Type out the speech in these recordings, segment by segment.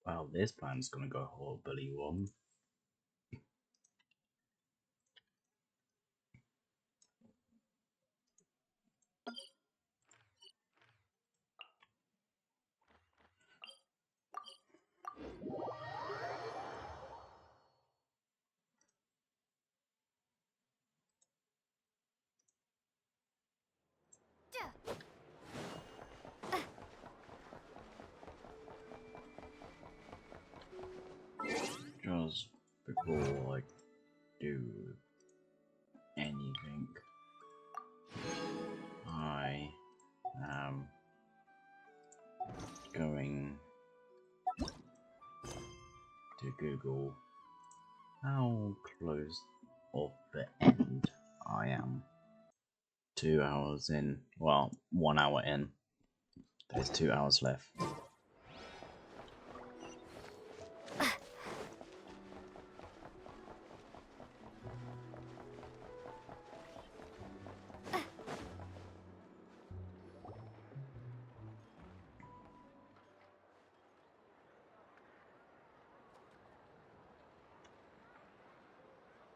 Well, this plan's gonna go horribly wrong. Just before I do anything, I am going to Google how close of the end I am. 2 hours in, well, 1 hour in. There's 2 hours left.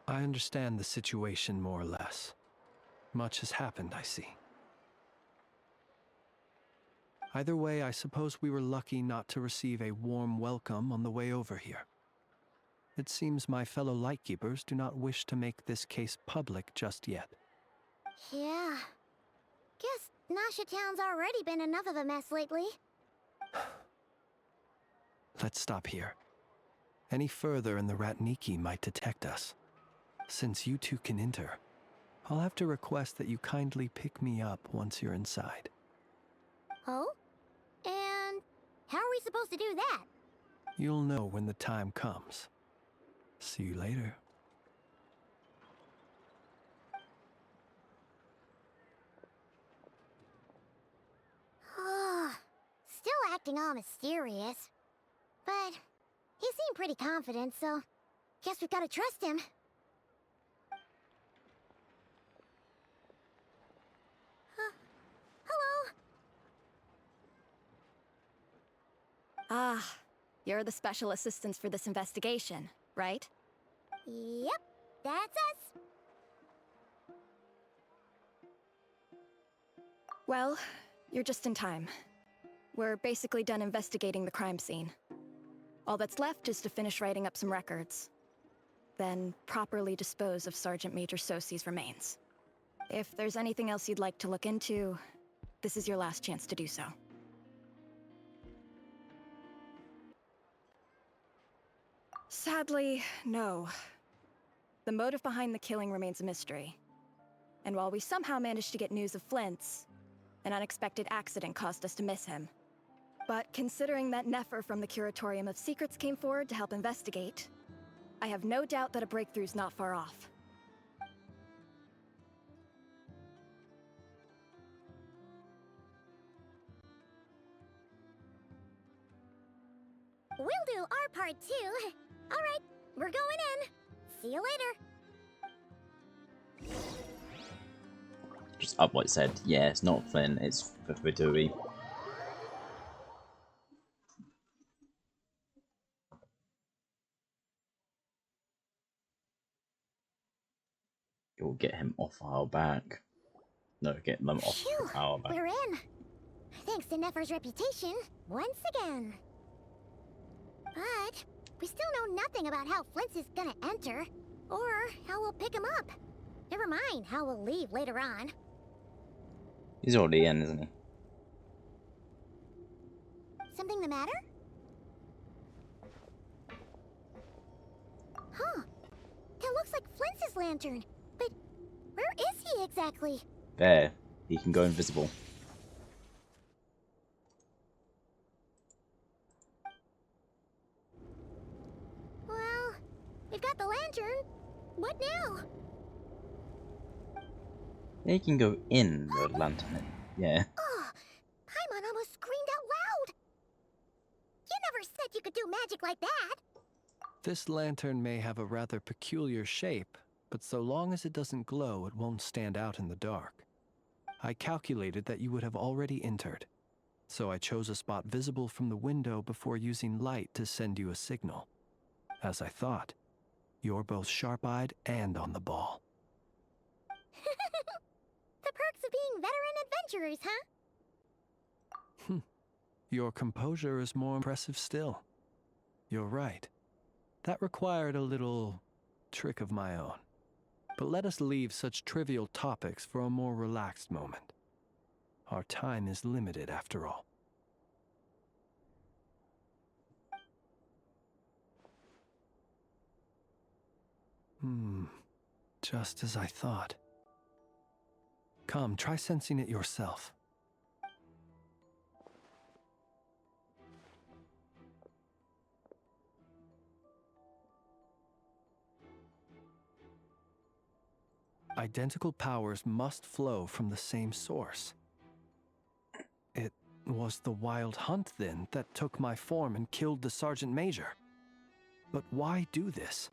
I understand the situation more or less. Much has happened, I see. Either way, I suppose we were lucky not to receive a warm welcome on the way over here. It seems my fellow Lightkeepers do not wish to make this case public just yet. Yeah. Guess Nasha Town's already been enough of a mess lately. Let's stop here. Any further and the Ratniki might detect us. Since you two can enter, I'll have to request that you kindly pick me up once you're inside. Oh? And how are we supposed to do that? You'll know when the time comes. See you later. Still acting all mysterious. But he seemed pretty confident, so guess we've gotta trust him. Hello? Ah, you're the special assistants for this investigation, right? Yep, that's us. Well, you're just in time. We're basically done investigating the crime scene. All that's left is to finish writing up some records. Then properly dispose of Sergeant Major Sosi's remains. If there's anything else you'd like to look into, this is your last chance to do so. Sadly, no. The motive behind the killing remains a mystery. And while we somehow managed to get news of Flint's, an unexpected accident caused us to miss him. But considering that Nefer from the Curatorium of Secrets came forward to help investigate, I have no doubt that a breakthrough's not far off. We'll do our part too. Alright, we're going in. See you later. Just upright said, yeah, it's not Flynn, it's Vidui. You'll get him off our back. No, get them off Phew, our back. we're in. Thanks to Nefer's reputation, once again. But we still know nothing about how Flint's is gonna enter, or how we'll pick him up. Never mind how we'll leave later on. He's already in, isn't he? Something the matter? Huh. That looks like Flint's lantern. But where is he exactly? There. He can go invisible. Well, we've got the lantern. What now? Yeah, he can go in the lantern. Yeah. Oh, Paimon almost screamed out loud. You never said you could do magic like that. This lantern may have a rather peculiar shape, but so long as it doesn't glow, it won't stand out in the dark. I calculated that you would have already entered. so I chose a spot visible from the window before using light to send you a signal. As I thought, you're both sharp-eyed and on the ball. The perks of being veteran adventurers, huh? Your composure is more impressive still. You're right. That required a little trick of my own. But let us leave such trivial topics for a more relaxed moment. Our time is limited after all. Just as I thought. Come, try sensing it yourself. Identical powers must flow from the same source. It was the Wild Hunt, then, that took my form and killed the Sergeant Major. But why do this?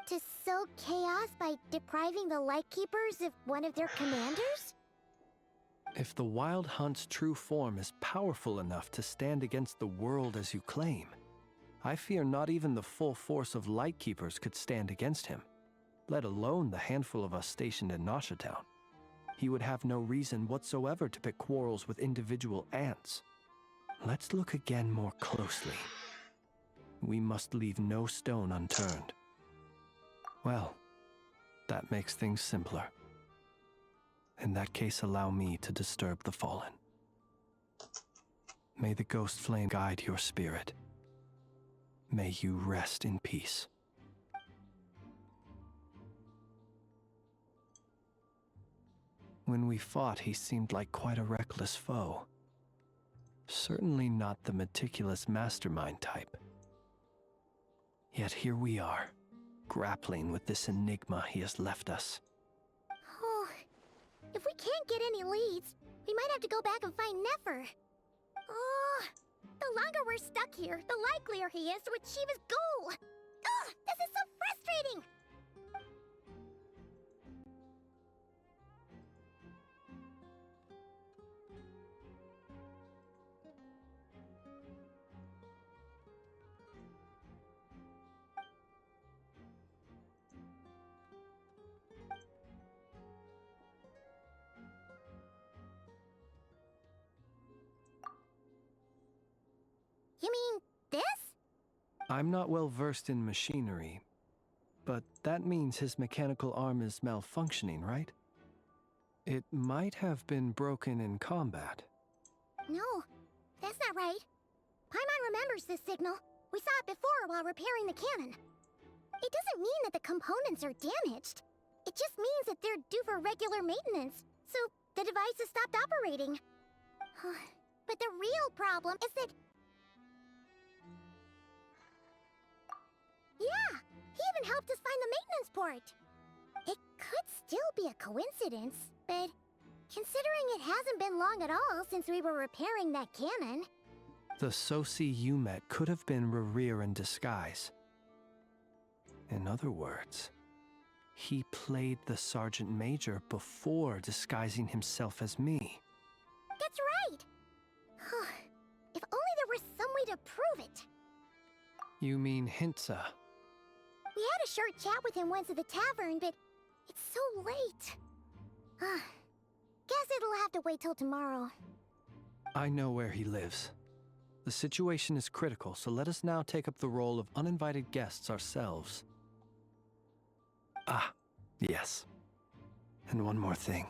To sow chaos by depriving the Lightkeepers of one of their commanders? If the Wild Hunt's true form is powerful enough to stand against the world as you claim, I fear not even the full force of Lightkeepers could stand against him, let alone the handful of us stationed in Nasha Town. He would have no reason whatsoever to pick quarrels with individual ants. Let's look again more closely. We must leave no stone unturned. Well, that makes things simpler. In that case, allow me to disturb the fallen. May the ghost flame guide your spirit. May you rest in peace. When we fought, he seemed like quite a reckless foe. Certainly not the meticulous mastermind type. Yet here we are, grappling with this enigma he has left us. Oh, if we can't get any leads, we might have to go back and find Nefer. Oh, the longer we're stuck here, the likelier he is to achieve his goal. Oh, this is so frustrating! You mean this? I'm not well versed in machinery, but that means his mechanical arm is malfunctioning, right? It might have been broken in combat. No, that's not right. Paimon remembers this signal. We saw it before while repairing the cannon. It doesn't mean that the components are damaged. It just means that they're due for regular maintenance, so the device has stopped operating. But the real problem is that... Yeah, he even helped us find the maintenance port. It could still be a coincidence, but considering it hasn't been long at all since we were repairing that cannon... The Soci you met could have been Rerir in disguise. In other words, he played the Sergeant Major before disguising himself as me. That's right! If only there were some way to prove it. You mean Hintsa? We had a short chat with him once at the tavern, but it's so late. Guess it'll have to wait till tomorrow. I know where he lives. The situation is critical, so let us now take up the role of uninvited guests ourselves. Ah, yes. And one more thing.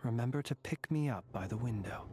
Remember to pick me up by the window.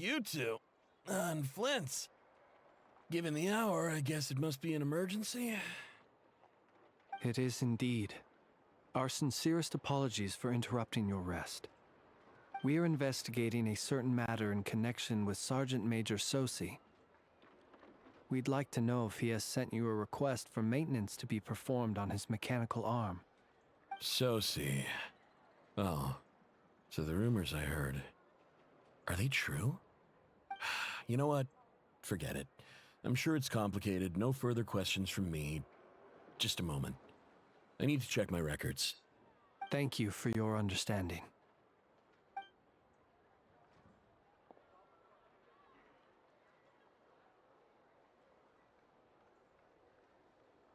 you two. And Flint's. Given the hour, I guess it must be an emergency. It is indeed. Our sincerest apologies for interrupting your rest. We are investigating a certain matter in connection with Sergeant Major Sosi. We'd like to know if he has sent you a request for maintenance to be performed on his mechanical arm. Sosi. Oh, so the rumors I heard, are they true? You know what? Forget it. I'm sure it's complicated. No further questions from me. Just a moment. I need to check my records. Thank you for your understanding.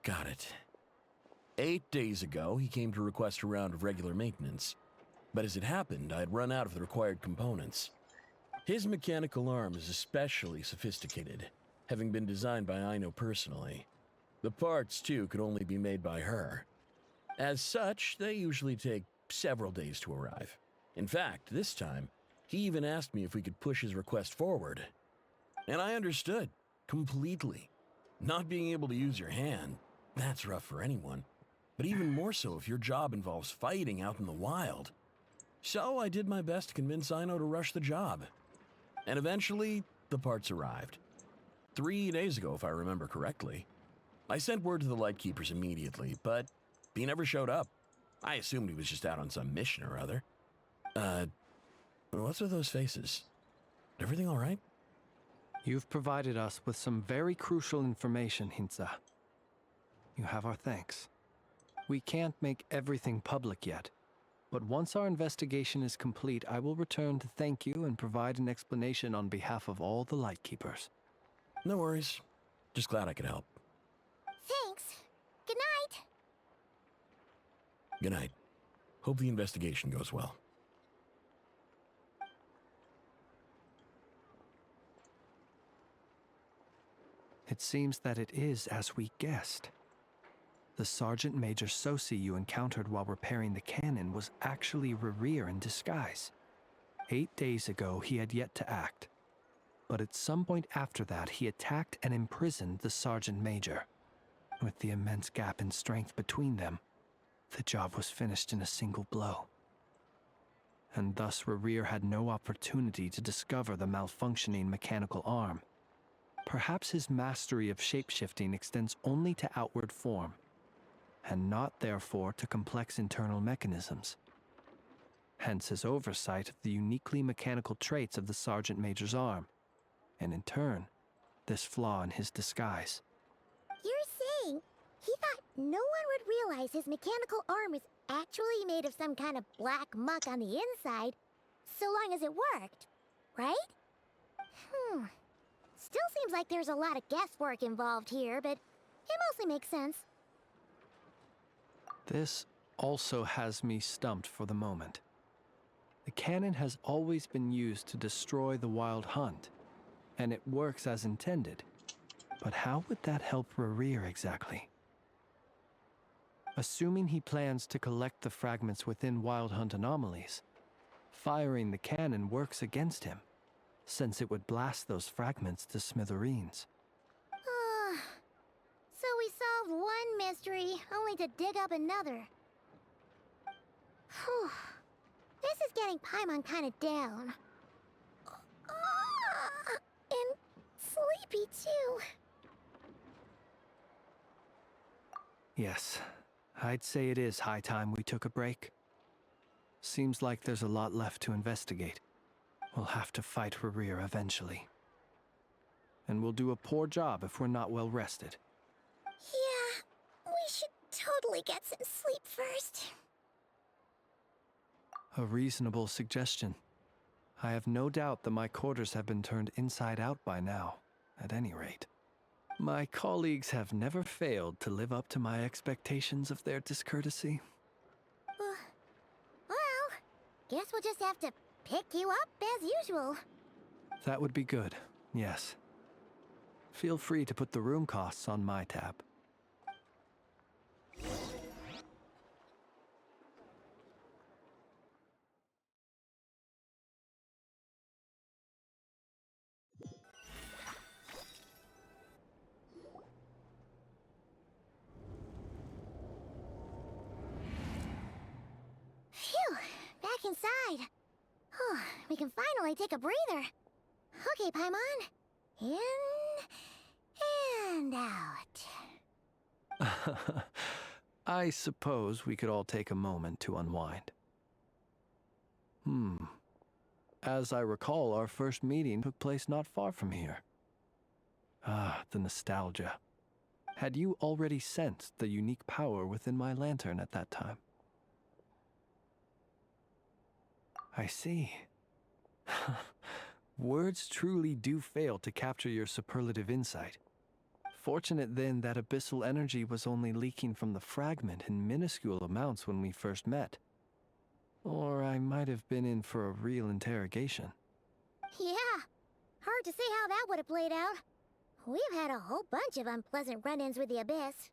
Got it. 8 days ago, he came to request a round of regular maintenance. But as it happened, I had run out of the required components. His mechanical arm is especially sophisticated, having been designed by Aino personally. The parts, too, could only be made by her. As such, they usually take several days to arrive. In fact, this time, he even asked me if we could push his request forward. And I understood, completely. Not being able to use your hand, that's rough for anyone. But even more so if your job involves fighting out in the wild. So I did my best to convince Aino to rush the job. And eventually, the parts arrived. 3 days ago, if I remember correctly. I sent word to the Lightkeepers immediately, but he never showed up. I assumed he was just out on some mission or other. What's with those faces? Everything all right? You've provided us with some very crucial information, Hintsa. You have our thanks. We can't make everything public yet, but once our investigation is complete, I will return to thank you and provide an explanation on behalf of all the Lightkeepers. No worries. Just glad I could help. Thanks. Good night. Good night. Hope the investigation goes well. It seems that it is as we guessed. The Sergeant Major Sosi you encountered while repairing the cannon was actually Rerir in disguise. 8 days ago, he had yet to act. But at some point after that, he attacked and imprisoned the Sergeant Major. With the immense gap in strength between them, the job was finished in a single blow. And thus Rerir had no opportunity to discover the malfunctioning mechanical arm. Perhaps his mastery of shapeshifting extends only to outward form, and not therefore to complex internal mechanisms. Hence his oversight of the uniquely mechanical traits of the Sergeant Major's arm, and in turn, this flaw in his disguise. You're saying he thought no one would realize his mechanical arm is actually made of some kind of black muck on the inside, so long as it worked, right? Still seems like there's a lot of guesswork involved here, but it mostly makes sense. This also has me stumped for the moment. The cannon has always been used to destroy the wild hunt, and it works as intended. But how would that help Rerir exactly? Assuming he plans to collect the fragments within wild hunt anomalies, firing the cannon works against him, since it would blast those fragments to smithereens. So we solved one mystery, only to dig up another. Whew. This is getting Paimon kind of down. And sleepy too. Yes, I'd say it is high time we took a break. Seems like there's a lot left to investigate. We'll have to fight Rerir eventually. And we'll do a poor job if we're not well rested. Yeah, we should totally get some sleep first. A reasonable suggestion. I have no doubt that my quarters have been turned inside out by now, at any rate. My colleagues have never failed to live up to my expectations of their discourtesy. Well, guess we'll just have to pick you up as usual. That would be good, yes. Feel free to put the room costs on my tab. inside. Whew, we can finally take a breather. Okay, Paimon. In and out. I suppose we could all take a moment to unwind. As I recall, our first meeting took place not far from here. Ah, the nostalgia. Had you already sensed the unique power within my lantern at that time? I see. Words truly do fail to capture your superlative insight. Fortunate then that abyssal energy was only leaking from the fragment in minuscule amounts when we first met. Or I might have been in for a real interrogation. Yeah, hard to say how that would have played out. We've had a whole bunch of unpleasant run-ins with the Abyss.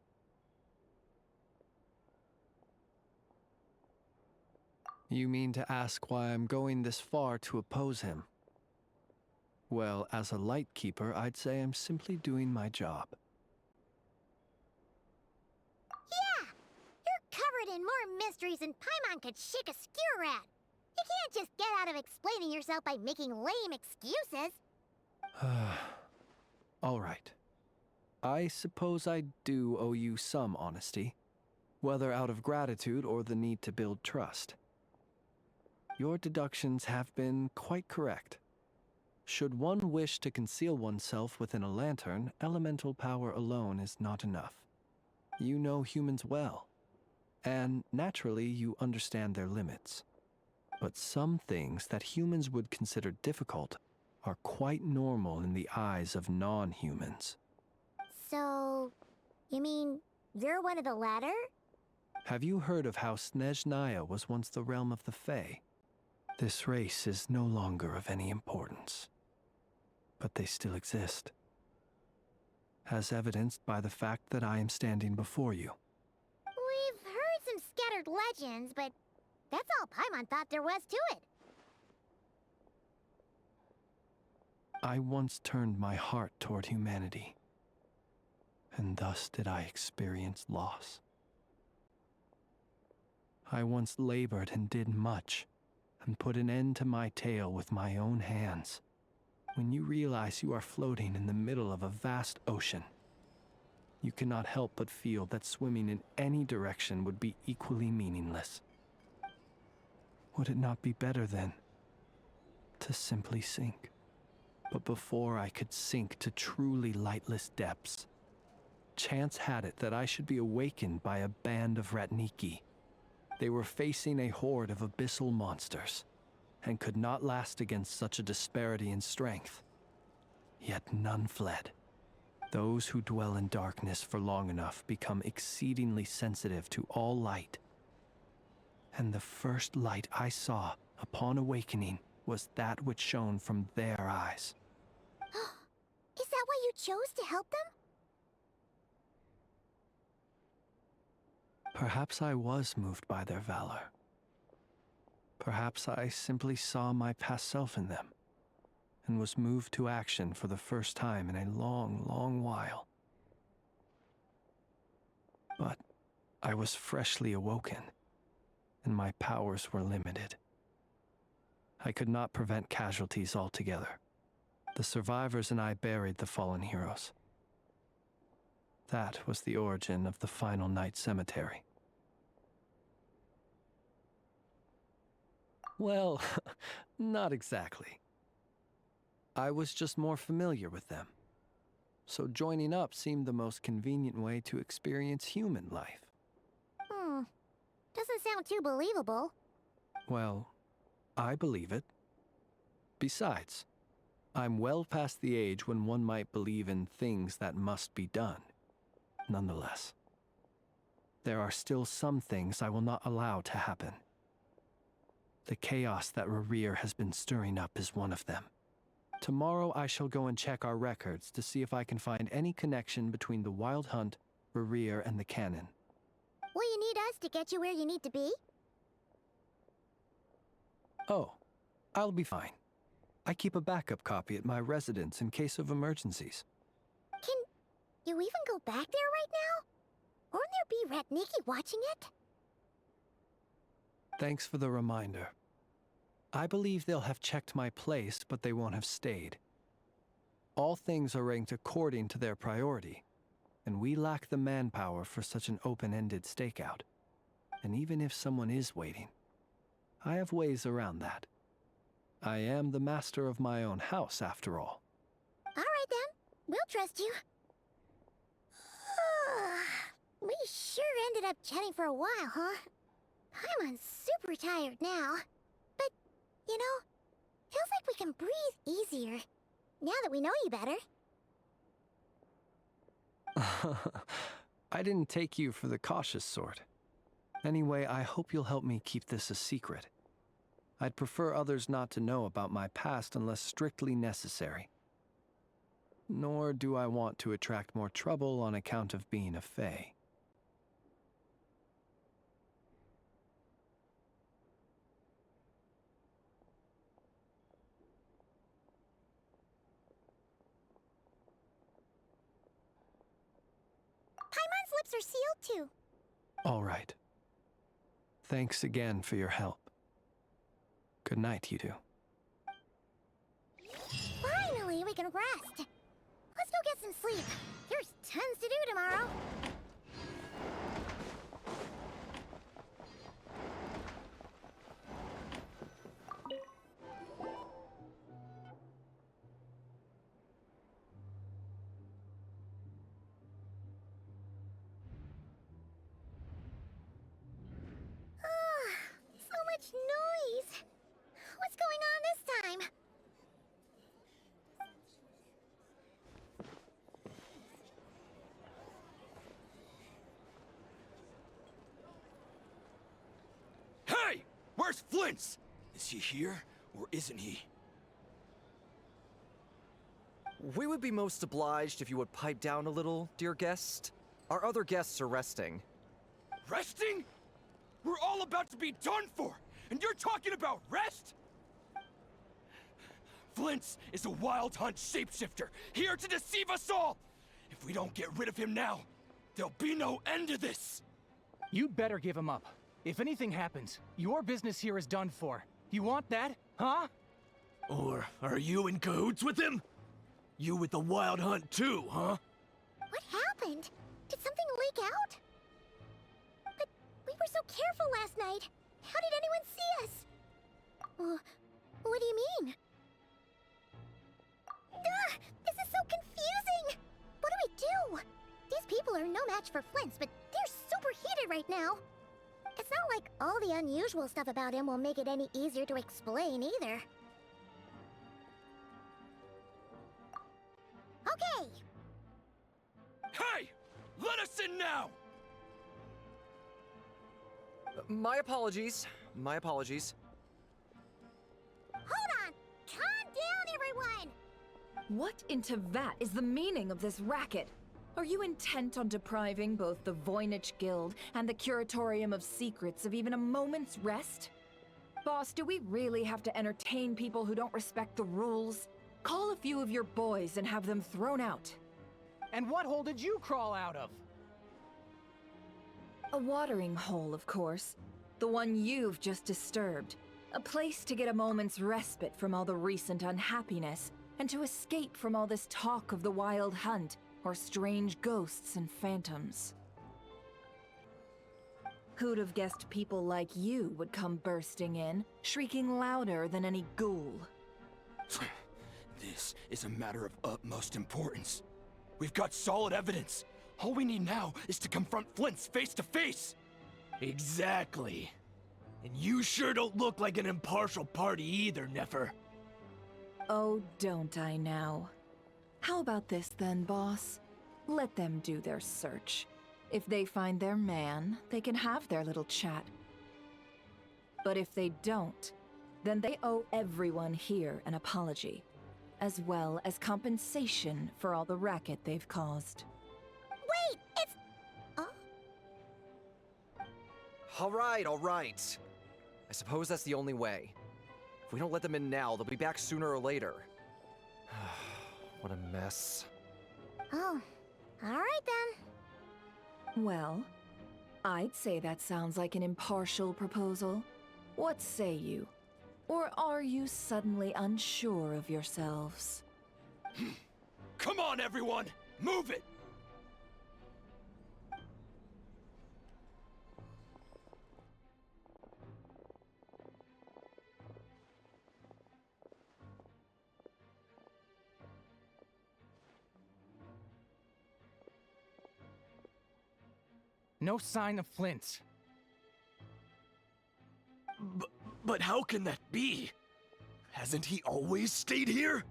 You mean to ask why I'm going this far to oppose him? Well, as a light keeper, I'd say I'm simply doing my job. Yeah! You're covered in more mysteries than Paimon could shake a skewer at. You can't just get out of explaining yourself by making lame excuses. All right. I suppose I do owe you some honesty, whether out of gratitude or the need to build trust. Your deductions have been quite correct. Should one wish to conceal oneself within a lantern, elemental power alone is not enough. You know humans well, and naturally you understand their limits. But some things that humans would consider difficult are quite normal in the eyes of non-humans. So, you mean you're one of the latter? Have you heard of how Snezhnaya was once the realm of the Fae? This race is no longer of any importance, but they still exist, as evidenced by the fact that I am standing before you. We've heard some scattered legends, but that's all Paimon thought there was to it. I once turned my heart toward humanity, and thus did I experience loss. I once labored and did much, and put an end to my tale with my own hands. When you realize you are floating in the middle of a vast ocean, you cannot help but feel that swimming in any direction would be equally meaningless. Would it not be better, then, to simply sink? But before I could sink to truly lightless depths, chance had it that I should be awakened by a band of Ratniki. They were facing a horde of abyssal monsters, and could not last against such a disparity in strength. Yet none fled. Those who dwell in darkness for long enough become exceedingly sensitive to all light. And the first light I saw upon awakening was that which shone from their eyes. Is that why you chose to help them? Perhaps I was moved by their valor. Perhaps I simply saw my past self in them, and was moved to action for the first time in a long, long while. But I was freshly awoken, and my powers were limited. I could not prevent casualties altogether. The survivors and I buried the fallen heroes. That was the origin of the Final Night Cemetery. Well, not exactly. I was just more familiar with them. So joining up seemed the most convenient way to experience human life. Doesn't sound too believable. Well, I believe it. Besides, I'm well past the age when one might believe in things that must be done. Nonetheless, there are still some things I will not allow to happen. The chaos that Rerir has been stirring up is one of them. Tomorrow I shall go and check our records to see if I can find any connection between the Wild Hunt, Rerir, and the Cannon. Will you need us to get you where you need to be? Oh, I'll be fine. I keep a backup copy at my residence in case of emergencies. Can you even go back there right now? Won't there be Ratniki watching it? Thanks for the reminder. I believe they'll have checked my place, but they won't have stayed. All things are ranked according to their priority, and we lack the manpower for such an open-ended stakeout. And even if someone is waiting, I have ways around that. I am the master of my own house, after all. All right then, we'll trust you. We sure ended up chatting for a while, huh? Paimon's super tired now. But, you know, feels like we can breathe easier, now that we know you better. I didn't take you for the cautious sort. Anyway, I hope you'll help me keep this a secret. I'd prefer others not to know about my past unless strictly necessary. Nor do I want to attract more trouble on account of being a fae. Paimon's lips are sealed too. All right. Thanks again for your help. Good night, you two. Finally, we can rest. Let's go get some sleep. There's tons to do tomorrow. So much noise. What's going on this time? Hey! Where's Flint's? Is he here, or isn't he? We would be most obliged if you would pipe down a little, dear guest. Our other guests are resting. Resting? We're all about to be done for, and you're talking about rest? Flint's is a wild hunt shapeshifter, here to deceive us all! If we don't get rid of him now, there'll be no end to this! You'd better give him up. If anything happens, your business here is done for. You want that, huh? Or are you in cahoots with him? You with the wild hunt too, huh? What happened? Did something leak out? But we were so careful last night. How did anyone see us? What do you mean? Ugh, this is so confusing! What do we do? These people are no match for Flint's, but they're super heated right now. It's not like all the unusual stuff about him will make it any easier to explain either. Okay! Hey! Let us in now! My apologies. My apologies. Hold on! Calm down, everyone! What in Tevat is the meaning of this racket? Are you intent on depriving both the Voynich Guild and the Curatorium of Secrets of even a moment's rest? Boss, do we really have to entertain people who don't respect the rules? Call a few of your boys and have them thrown out. And what hole did you crawl out of? A watering hole, of course. The one you've just disturbed. A place to get a moment's respite from all the recent unhappiness, and to escape from all this talk of the wild hunt, or strange ghosts and phantoms. Who'd have guessed people like you would come bursting in, shrieking louder than any ghoul? This is a matter of utmost importance. We've got solid evidence. All we need now is to confront Flint's face to face. Exactly. And you sure don't look like an impartial party either, Nefer. Oh, don't I now? How about this then, boss? Let them do their search. If they find their man, they can have their little chat. But if they don't, then they owe everyone here an apology, as well as compensation for all the racket they've caused. Wait, it's... Oh? All right. I suppose that's the only way. If we don't let them in now, they'll be back sooner or later. What a mess. Oh, all right then. Well, I'd say that sounds like an impartial proposal. What say you? Or are you suddenly unsure of yourselves? Come on, everyone! Move it! No sign of Flint. But how can that be? Hasn't he always stayed here?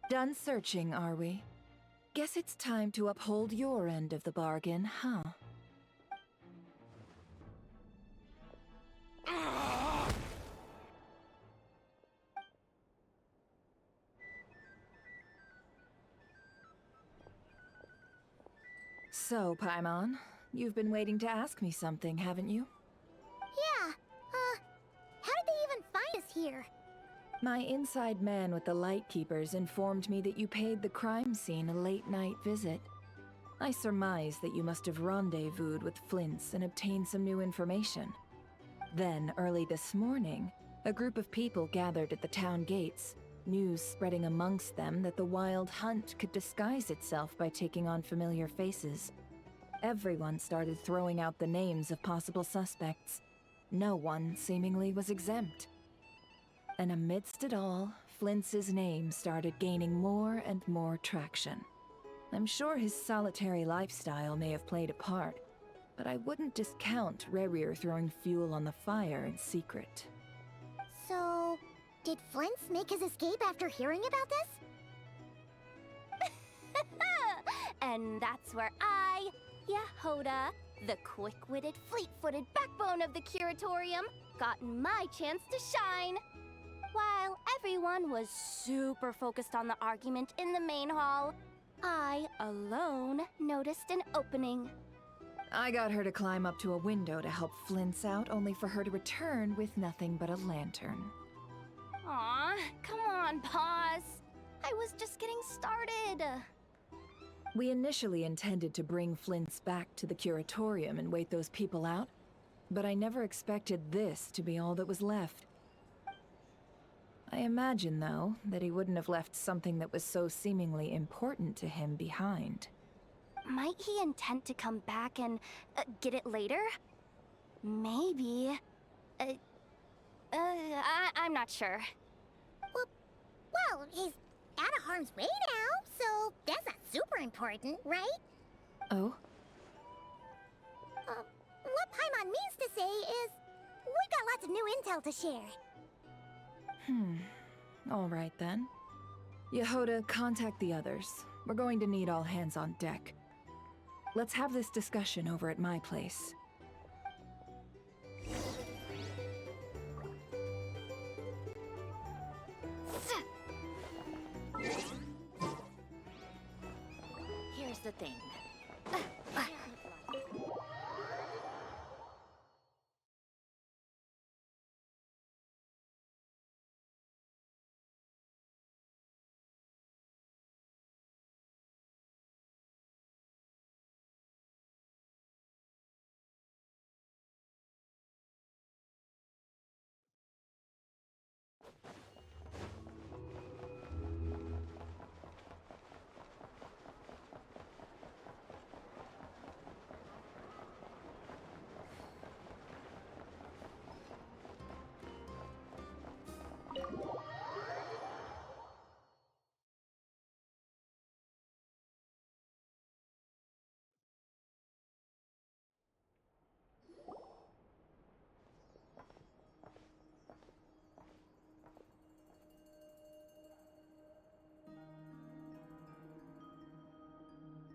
Done searching, are we? Guess it's time to uphold your end of the bargain, huh? So, Paimon, you've been waiting to ask me something, haven't you? Yeah, how did they even find us here? My inside man with the Lightkeepers informed me that you paid the crime scene a late-night visit. I surmise that you must have rendezvoused with Flint's and obtained some new information. Then, early this morning, a group of people gathered at the town gates, news spreading amongst them that the Wild Hunt could disguise itself by taking on familiar faces. Everyone started throwing out the names of possible suspects. No one, seemingly, was exempt. And amidst it all, Flint's name started gaining more and more traction. I'm sure his solitary lifestyle may have played a part, but I wouldn't discount Rerir throwing fuel on the fire in secret. So, did Flint's make his escape after hearing about this? And that's where I, Yehoda, the quick-witted, fleet-footed backbone of the Curatorium, got my chance to shine. While everyone was super focused on the argument in the main hall, I alone noticed an opening. I got her to climb up to a window to help Flint's out, only for her to return with nothing but a lantern. Aw, come on, Paz. I was just getting started. We initially intended to bring Flint's back to the Curatorium and wait those people out, but I never expected this to be all that was left. I imagine, though, that he wouldn't have left something that was so seemingly important to him behind. Might he intend to come back and get it later? Maybe. I'm not sure. Well, he's out of harm's way now, so that's not super important, right? Oh? What Paimon means to say is, we've got lots of new intel to share. All right then. Yehoda, contact the others. We're going to need all hands on deck. Let's have this discussion over at my place. Here's the thing.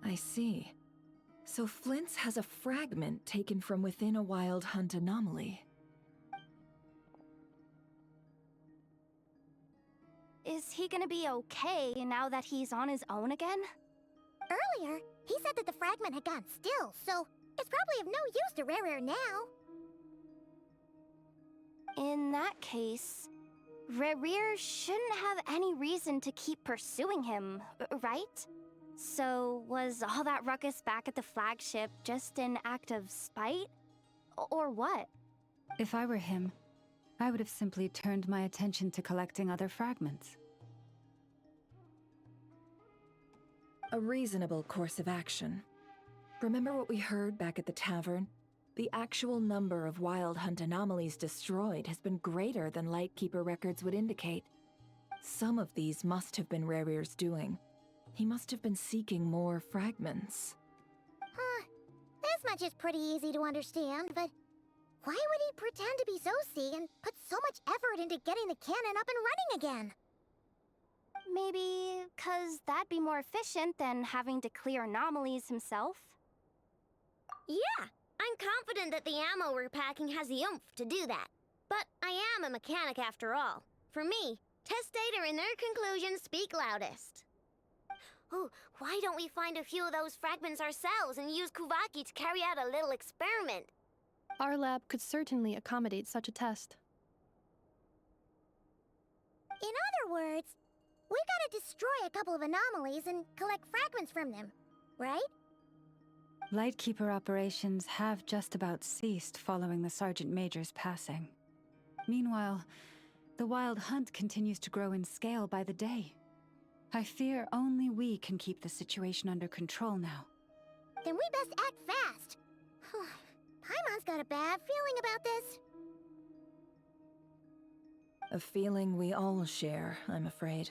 I see. So Flint's has a fragment taken from within a Wild Hunt anomaly. Is he gonna be okay now that he's on his own again? Earlier, he said that the fragment had gone still, so it's probably of no use to Rerir now. In that case, Rerir shouldn't have any reason to keep pursuing him, right? So, was all that ruckus back at the flagship just an act of spite? Or what? If I were him, I would have simply turned my attention to collecting other fragments. A reasonable course of action. Remember what we heard back at the tavern? The actual number of Wild Hunt anomalies destroyed has been greater than Lightkeeper records would indicate. Some of these must have been Rarir's doing. He must have been seeking more fragments. Huh. This much is pretty easy to understand, but why would he pretend to be Zosie and put so much effort into getting the cannon up and running again? Maybe 'cause that'd be more efficient than having to clear anomalies himself? Yeah, I'm confident that the ammo we're packing has the oomph to do that. But I am a mechanic after all. For me, test data and their conclusions speak loudest. Oh, why don't we find a few of those fragments ourselves and use Kuvaki to carry out a little experiment? Our lab could certainly accommodate such a test. In other words, we gotta destroy a couple of anomalies and collect fragments from them, right? Lightkeeper operations have just about ceased following the Sergeant Major's passing. Meanwhile, the Wild Hunt continues to grow in scale by the day. I fear only we can keep the situation under control now. Then we best act fast. Paimon's got a bad feeling about this. A feeling we all share, I'm afraid.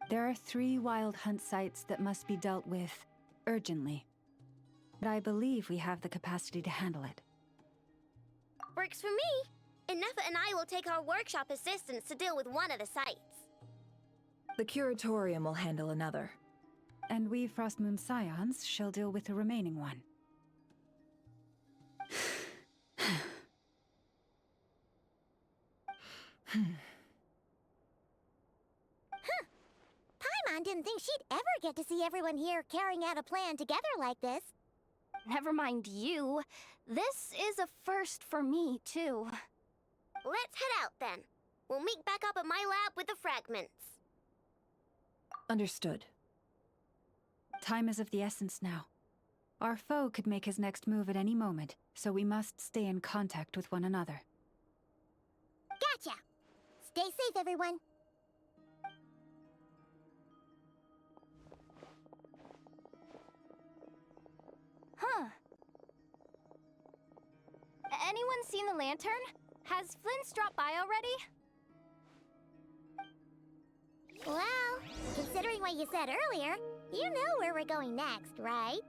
There are 3 Wild Hunt sites that must be dealt with urgently. But I believe we have the capacity to handle it. Works for me. Ineffa and I will take our workshop assistants to deal with one of the sites. The Curatorium will handle another. And we Frostmoon Scions shall deal with the remaining one. Paimon didn't think she'd ever get to see everyone here carrying out a plan together like this. Never mind you. This is a first for me, too. Let's head out then. We'll meet back up at my lab with the fragments. Understood. Time is of the essence now. Our foe could make his next move at any moment, so we must stay in contact with one another. Gotcha! Stay safe, everyone. Huh. Anyone seen the lantern? Has Flint's dropped by already? Well, considering what you said earlier, you know where we're going next, right?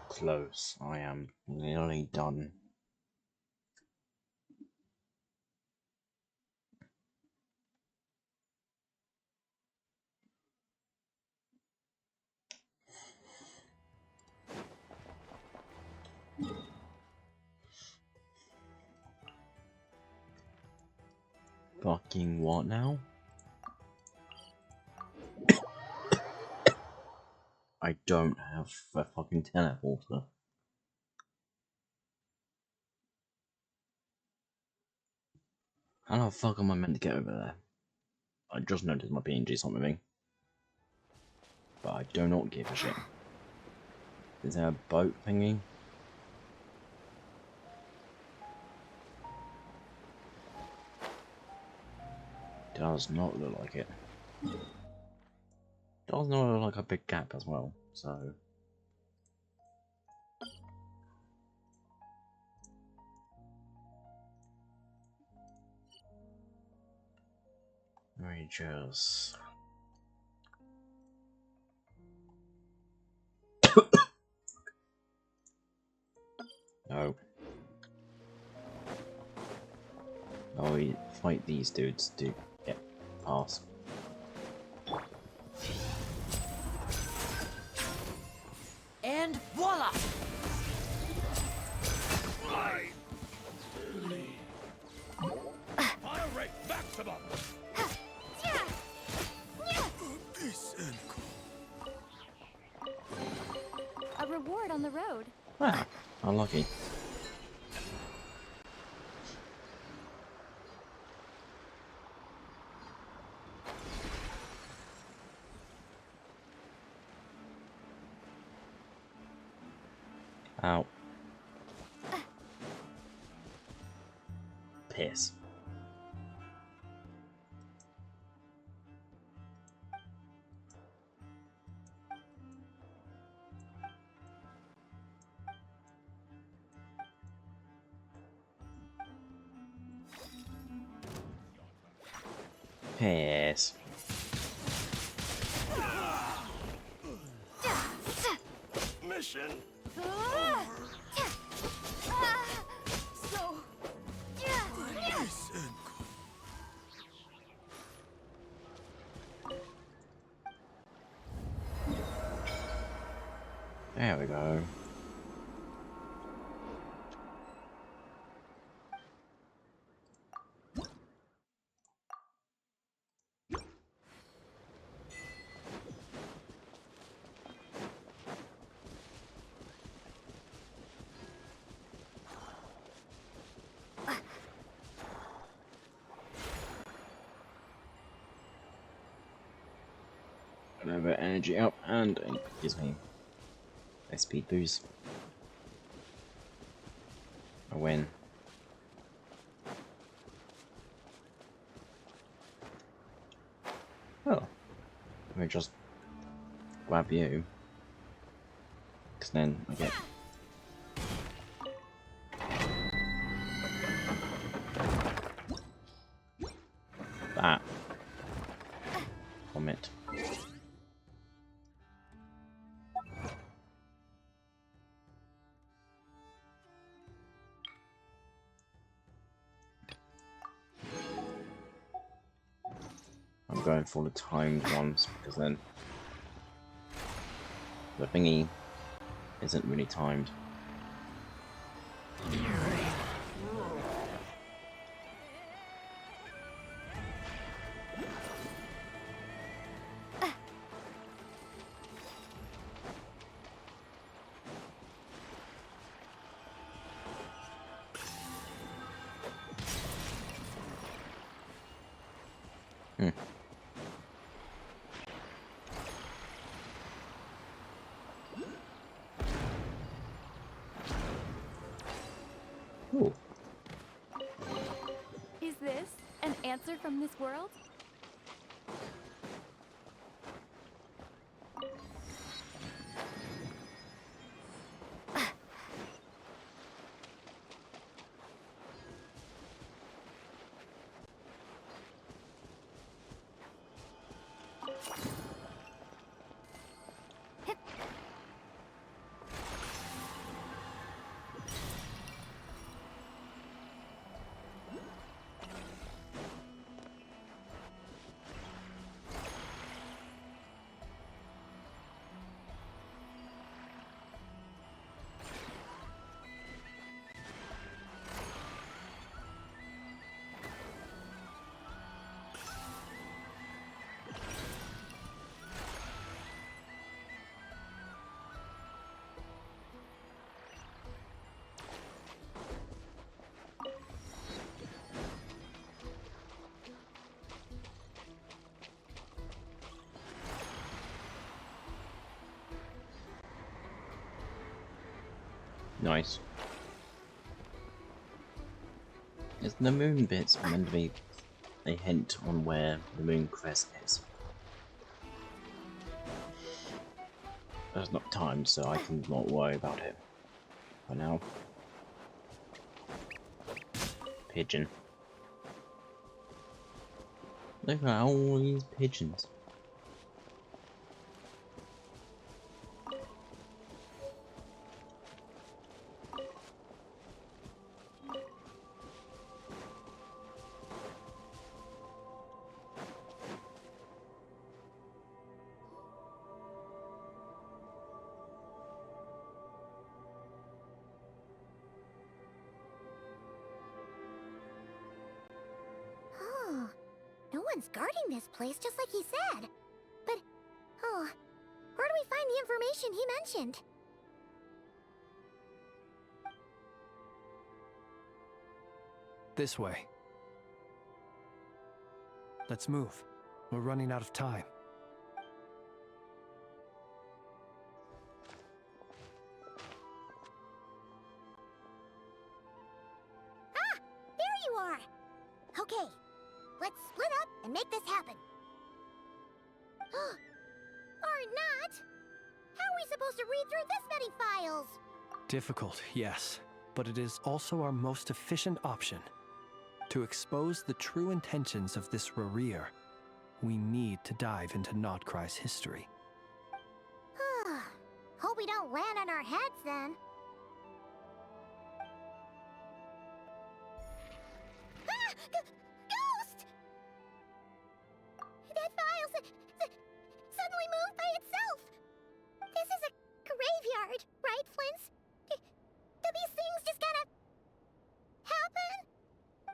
Close. I am nearly done. Fucking what now? I don't have a fucking teleporter. How the fuck am I meant to get over there? I just noticed my PNG's not moving. But I do not give a shit. Is there a boat thingy? Does not look like it. Does not look like a big gap as well, so... Let me just... No. Oh, we fight these dudes to get past. And voila! Yeah. Ah, unlucky. Ow. Piss. Piss. Mission. There we go. A little bit of energy up and it gives me a speed boost. A win. Oh, let me just grab you, because then I get that from it. I'm going for the timed ones because then the thingy isn't really timed. Ooh. Is this an answer from this world? Nice. Is the moon bits meant to be a hint on where the moon crest is? It's not timed, so I can not worry about it for now. Pigeon. Look at all these pigeons. No one's guarding this place, just like he said. But, where do we find the information he mentioned? This way. Let's move. We're running out of time. Ah! There you are! Okay, let's split up and make this happen. Or not! How are we supposed to read through this many files? Difficult, yes, but it is also our most efficient option. To expose the true intentions of this Rarir, we need to dive into Notcry's history. Hope we don't land on our heads then. Ah! Ghost! That file suddenly moved by itself. This is a graveyard, right, Flint's? Do these things just gotta happen?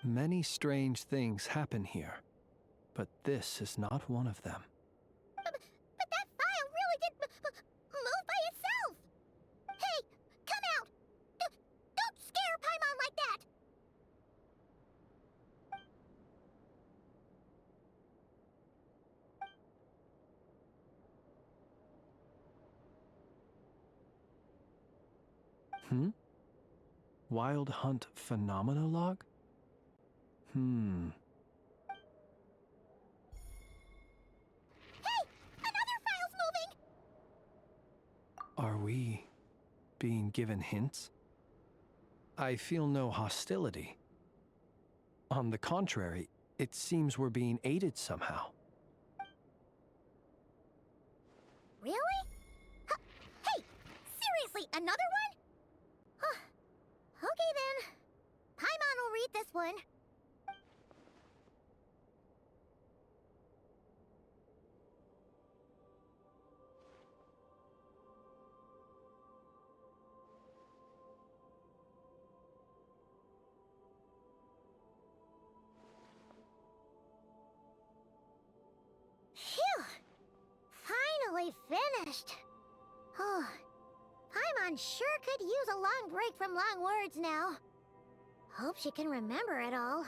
Many strange things happen here, but this is not one of them. But that file really did move by itself! Hey, come out! Don't scare Paimon like that! Wild Hunt Phenomenologue? Hey! Another file's moving! Are we being given hints? I feel no hostility. On the contrary, it seems we're being aided somehow. Really? Hey! Seriously, another one? Okay then. Paimon will read this one. Phew! Finally finished. Oh, Paimon sure could use a long break from long words now. Hope she can remember it all.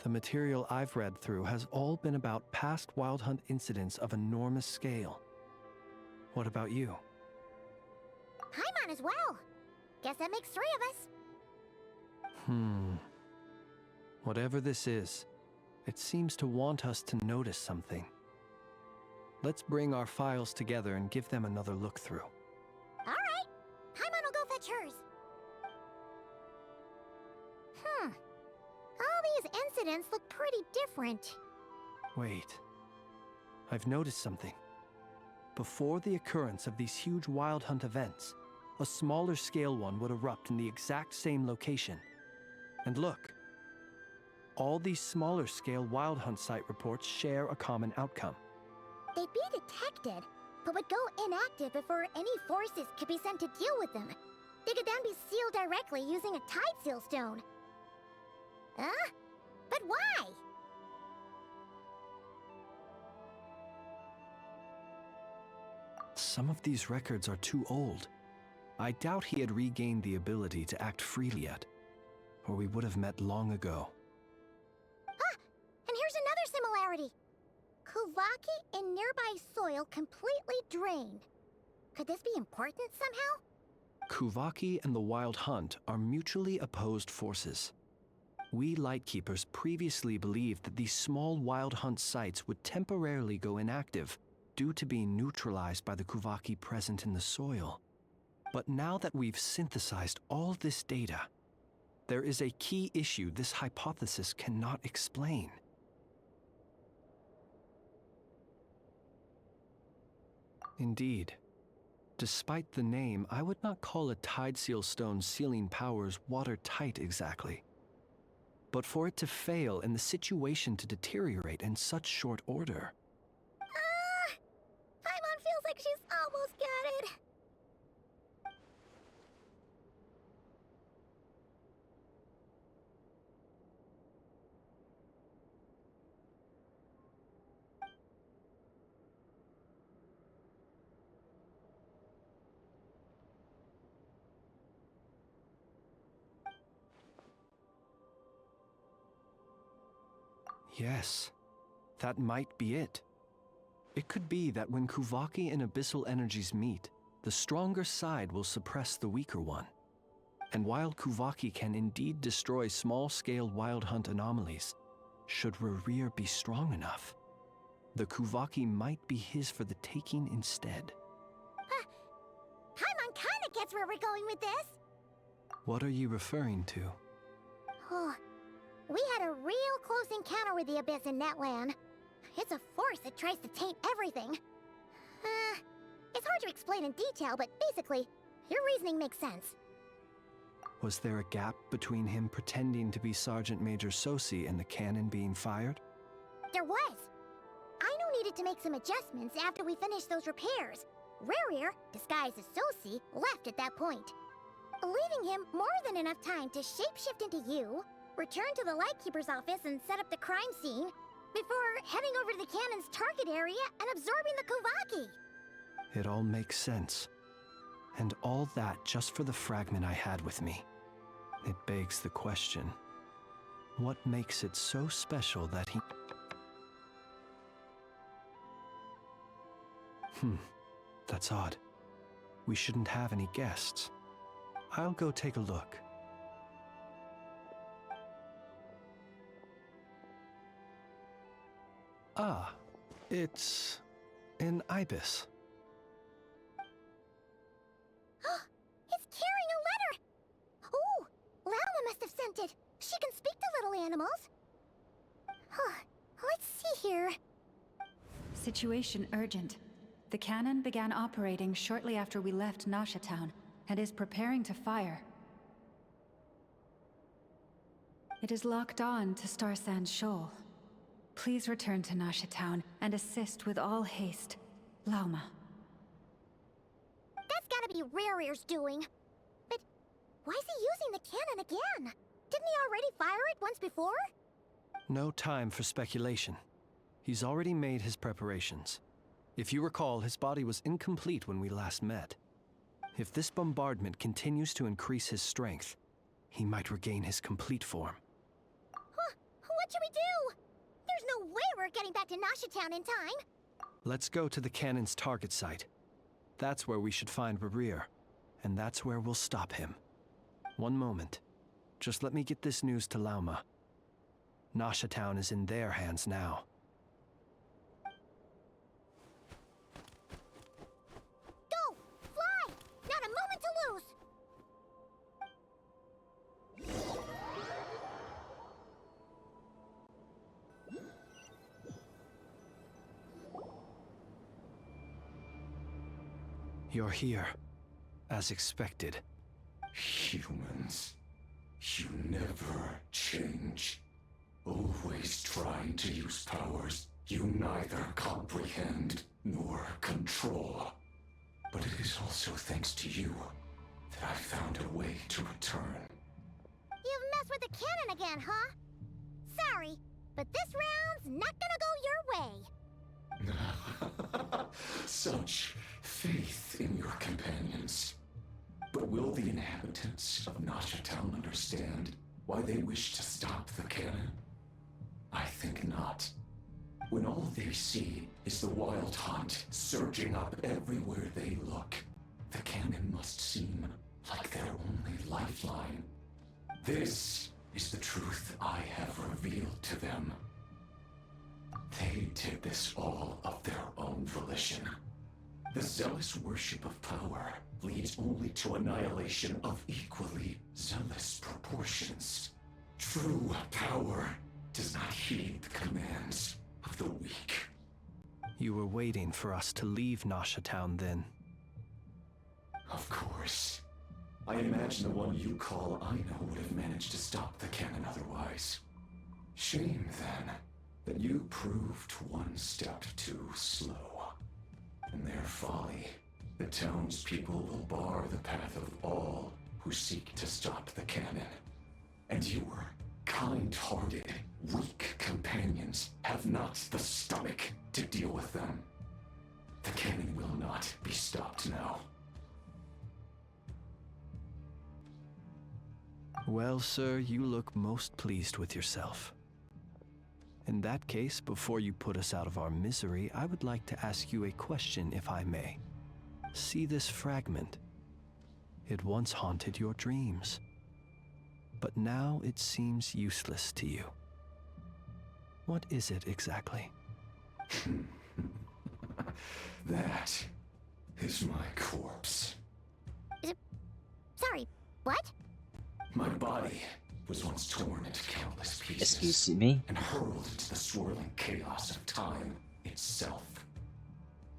The material I've read through has all been about past Wild Hunt incidents of enormous scale. What about you? Paimon as well. Guess that makes 3 of us. Whatever this is, it seems to want us to notice something. Let's bring our files together and give them another look through. All right. Paimon will go fetch hers. All these incidents look pretty different. Wait. I've noticed something. Before the occurrence of these huge Wild Hunt events, a smaller scale one would erupt in the exact same location. And look. All these smaller scale Wild Hunt site reports share a common outcome. They'd be detected, but would go inactive before any forces could be sent to deal with them. They could then be sealed directly using a tide seal stone. Huh? But why? Some of these records are too old. I doubt he had regained the ability to act freely yet, or we would have met long ago. Ah! And here's another similarity. Kuvaki and nearby soil completely drained. Could this be important somehow? Kuvaki and the Wild Hunt are mutually opposed forces. We Lightkeepers previously believed that these small Wild Hunt sites would temporarily go inactive due to being neutralized by the Kuvaki present in the soil. But now that we've synthesized all this data, there is a key issue this hypothesis cannot explain. Indeed. Despite the name, I would not call a Tide Seal Stone's sealing powers watertight exactly. But for it to fail and the situation to deteriorate in such short order... Paimon feels like she's almost got it. Yes, that might be it. It could be that when Kuvaki and abyssal energies meet, the stronger side will suppress the weaker one. And while Kuvaki can indeed destroy small-scale wild hunt anomalies, should Rerir be strong enough, the Kuvaki might be his for the taking instead. Paimon kinda gets where we're going with this. What are you referring to? Oh, we had a real close encounter with the Abyss in Netland. It's a force that tries to taint everything. It's hard to explain in detail, but basically, your reasoning makes sense. Was there a gap between him pretending to be Sergeant Major Sosi and the cannon being fired? There was. Aino needed to make some adjustments after we finished those repairs. Rerir, disguised as Sosi, left at that point, leaving him more than enough time to shapeshift into you, return to the Lightkeeper's office and set up the crime scene, before heading over to the cannon's target area and absorbing the Kuvaki. It all makes sense. And all that just for the fragment I had with me. It begs the question, what makes it so special that he... That's odd. We shouldn't have any guests. I'll go take a look. Ah, it's an ibis. It's carrying a letter! Ooh, Lauma must have sent it. She can speak to little animals. Let's see here. Situation urgent. The cannon began operating shortly after we left Nasha Town and is preparing to fire. It is locked on to Star Sand Shoal. Please return to Nasha Town and assist with all haste. Lauma. That's gotta be Rerir's doing. But why is he using the cannon again? Didn't he already fire it once before? No time for speculation. He's already made his preparations. If you recall, his body was incomplete when we last met. If this bombardment continues to increase his strength, he might regain his complete form. What should we do? There's no way we're getting back to Nasha Town in time. Let's go to the cannon's target site. That's where we should find Rerir, and that's where we'll stop him. One moment. Just let me get this news to Lauma. Nasha Town is in their hands now. Go! Fly! Not a moment to lose! You're here, as expected. Humans, you never change. Always trying to use powers you neither comprehend nor control. But it is also thanks to you that I found a way to return. You've messed with the cannon again, huh? Sorry, but this round's not gonna go your way. Such faith in your companions. But will the inhabitants of Nasha Town understand why they wish to stop the cannon? I think not. When all they see is the wild hunt surging up everywhere they look, the cannon must seem like their only lifeline. This is the truth I have revealed to them. They did this all of their own volition. The zealous worship of power leads only to annihilation of equally zealous proportions. True power does not heed the commands of the weak. You were waiting for us to leave Nasha Town then. Of course. I imagine the one you call Aino would have managed to stop the cannon otherwise. Shame, then, that you proved one step too slow. In their folly, the townspeople will bar the path of all who seek to stop the cannon. And your kind-hearted, weak companions have not the stomach to deal with them. The cannon will not be stopped now. Well, sir, you look most pleased with yourself. In that case, before you put us out of our misery, I would like to ask you a question, if I may. See this fragment? It once haunted your dreams, but now it seems useless to you. What is it exactly? That is my corpse. Sorry, what? My body was once torn into countless pieces. Excuse me? And hurled into the swirling chaos of time itself.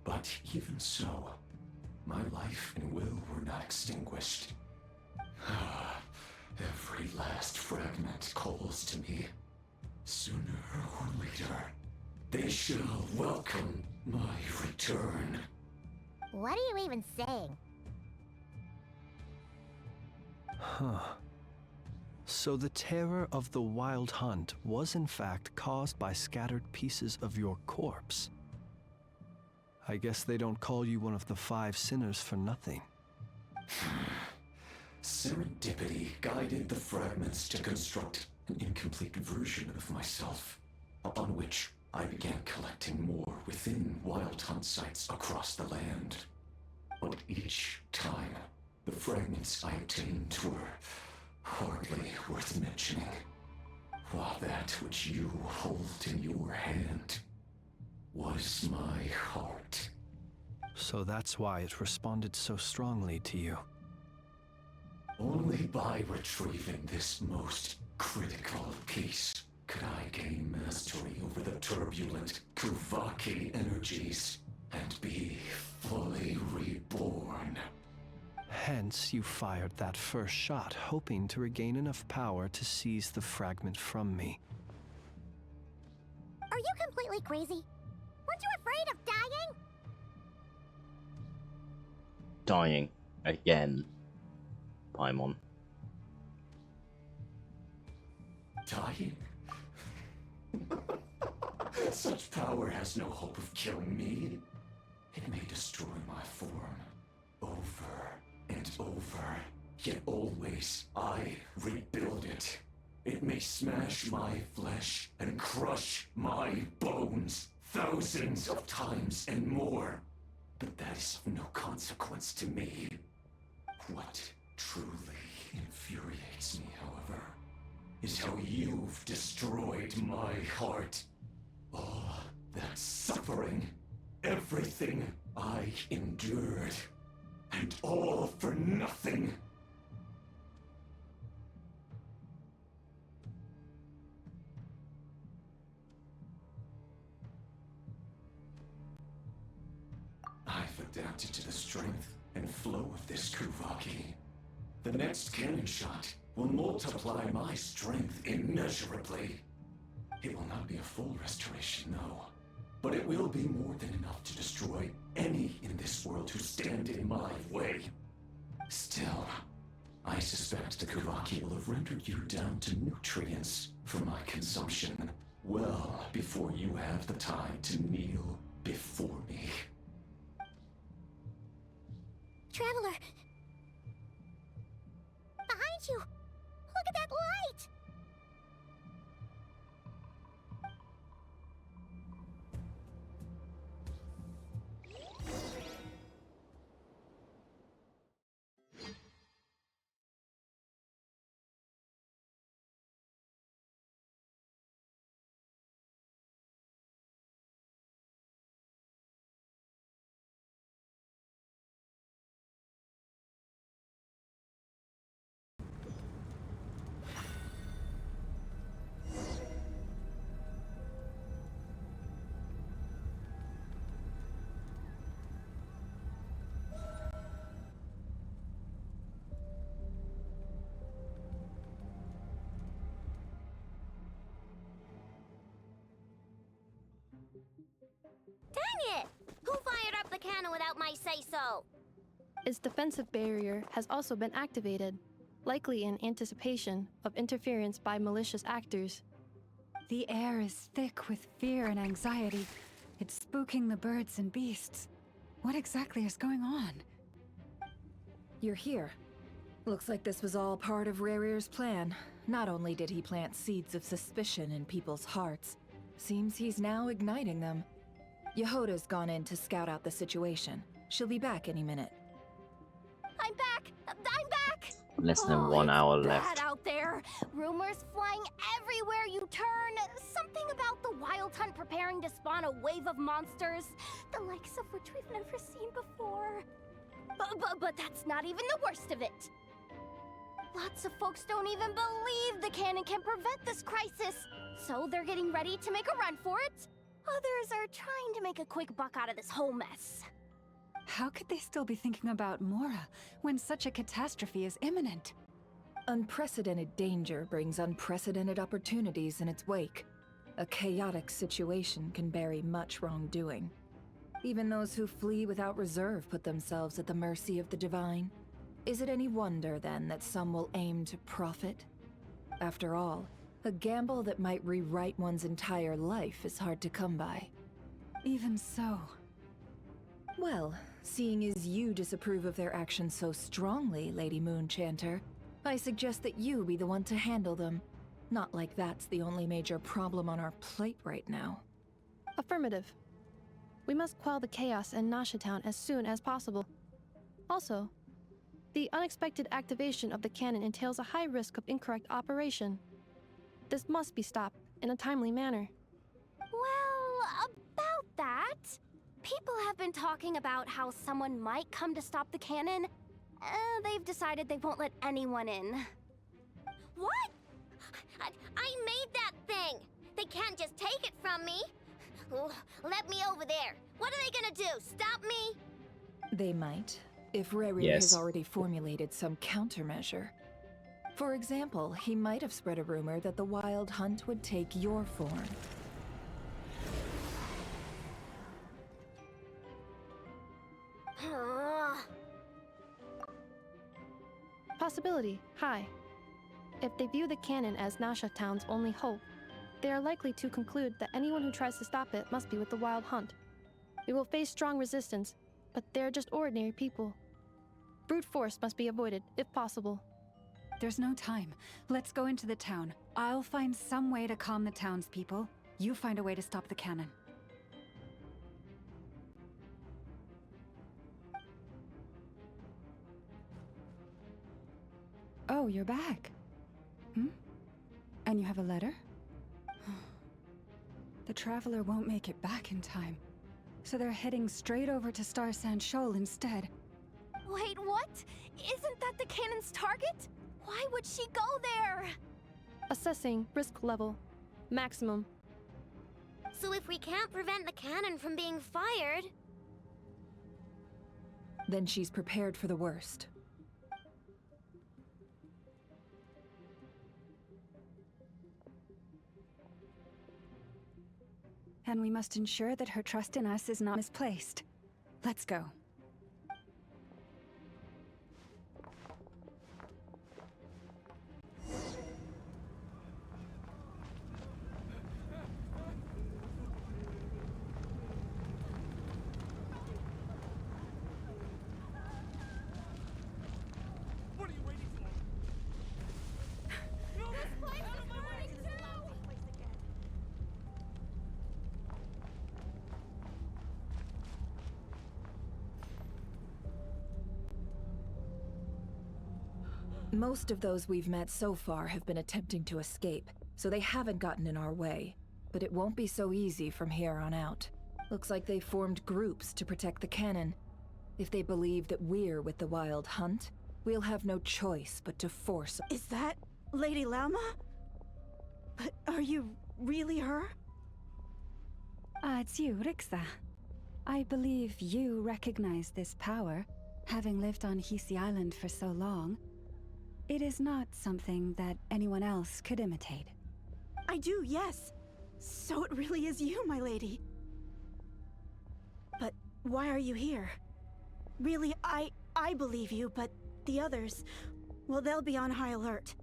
But even so, my life and will were not extinguished. Every last fragment calls to me. Sooner or later, they shall welcome my return. What are you even saying? Huh. So the terror of the Wild Hunt was in fact caused by scattered pieces of your corpse. I guess they don't call you one of the 5 sinners for nothing. Serendipity guided the fragments to construct an incomplete version of myself, upon which I began collecting more within Wild Hunt sites across the land. But each time, the fragments I obtained were hardly worth mentioning, while that which you hold in your hand was my heart. So that's why it responded so strongly to you. Only by retrieving this most critical piece could I gain mastery over the turbulent Kuvaki energies and be fully reborn. Hence, you fired that first shot, hoping to regain enough power to seize the fragment from me. Are you completely crazy? Weren't you afraid of dying? Dying again. Paimon. Dying? Such power has no hope of killing me. It may destroy my form over and over, yet always I rebuild it. It may smash my flesh and crush my bones thousands of times and more, but that is of no consequence to me. What truly infuriates me, however, is how you've destroyed my heart. All that suffering, everything I endured, and all for nothing. I've adapted to the strength and flow of this Kuvaki. The next cannon shot will multiply my strength immeasurably. It will not be a full restoration, no. But it will be more than enough to destroy any in this world who stand in my way. Still, I suspect the Kuvaki will have rendered you down to nutrients for my consumption well before you have the time to kneel before me. Traveler! Behind you! Look at that light! Dang it! Who fired up the cannon without my say-so? Its defensive barrier has also been activated, likely in anticipation of interference by malicious actors. The air is thick with fear and anxiety. It's spooking the birds and beasts. What exactly is going on? You're here. Looks like this was all part of Rarir's plan. Not only did he plant seeds of suspicion in people's hearts, Seems he's now igniting them. Yehoda's gone in to scout out the situation. She'll be back any minute. I'm back! I'm back! Less than Oh, 1 hour it's left. bad out there. Rumors flying everywhere you turn. Something about the Wild Hunt preparing to spawn a wave of monsters, the likes of which we've never seen before. But that's not even the worst of it. Lots of folks don't even believe the cannon can prevent this crisis, so they're getting ready to make a run for it. Others are trying to make a quick buck out of this whole mess. How could they still be thinking about Mora when such a catastrophe is imminent? Unprecedented danger brings unprecedented opportunities in its wake. A chaotic situation can bury much wrongdoing. Even those who flee without reserve put themselves at the mercy of the divine. Is it any wonder, then, that some will aim to profit? After all, a gamble that might rewrite one's entire life is hard to come by. Even so. Well, seeing as you disapprove of their actions so strongly, Lady Moonchanter, I suggest that you be the one to handle them. Not like that's the only major problem on our plate right now. Affirmative. We must quell the chaos in Nasha Town as soon as possible. Also, the unexpected activation of the cannon entails a high risk of incorrect operation. This must be stopped in a timely manner. Well, about that, people have been talking about how someone might come to stop the cannon. They've decided they won't let anyone in. What? I made that thing! They can't just take it from me! Ooh, let me over there! What are they gonna do? Stop me? They might, if Riri Yes. has already formulated some countermeasure. For example, he might have spread a rumor that the Wild Hunt would take your form. Possibility high. If they view the cannon as Nasha Town's only hope, they are likely to conclude that anyone who tries to stop it must be with the Wild Hunt. We will face strong resistance, but they're just ordinary people. Brute force must be avoided, if possible. There's no time. Let's go into the town. I'll find some way to calm the townspeople. You find a way to stop the cannon. Oh, you're back. And you have a letter? The Traveler won't make it back in time. So they're heading straight over to Star Sand Shoal instead. Wait, what? Isn't that the cannon's target? Why would she go there? Assessing risk level. Maximum. So if we can't prevent the cannon from being fired... Then she's prepared for the worst. And we must ensure that her trust in us is not misplaced. Let's go. Most of those we've met so far have been attempting to escape, so they haven't gotten in our way. But it won't be so easy from here on out. Looks like they formed groups to protect the cannon. If they believe that we're with the Wild Hunt, we'll have no choice but to force... Is that Lady Lama? But are you really her? It's you, Rixa. I believe you recognize this power, having lived on Hisi Island for so long. It is not something that anyone else could imitate. I do, yes. So it really is you, my lady. But why are you here? Really, I believe you, but the others, well, they'll be on high alert.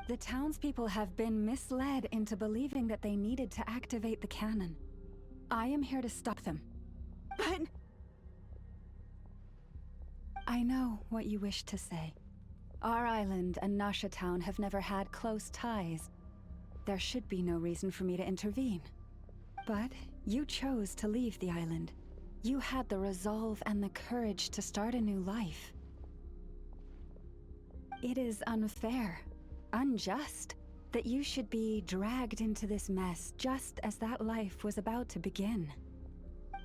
The townspeople have been misled into believing that they needed to activate the cannon. I am here to stop them. But... I know what you wish to say. Our island and Nasha Town have never had close ties. There should be no reason for me to intervene. But you chose to leave the island. You had the resolve and the courage to start a new life. It is unfair, unjust, that you should be dragged into this mess just as that life was about to begin.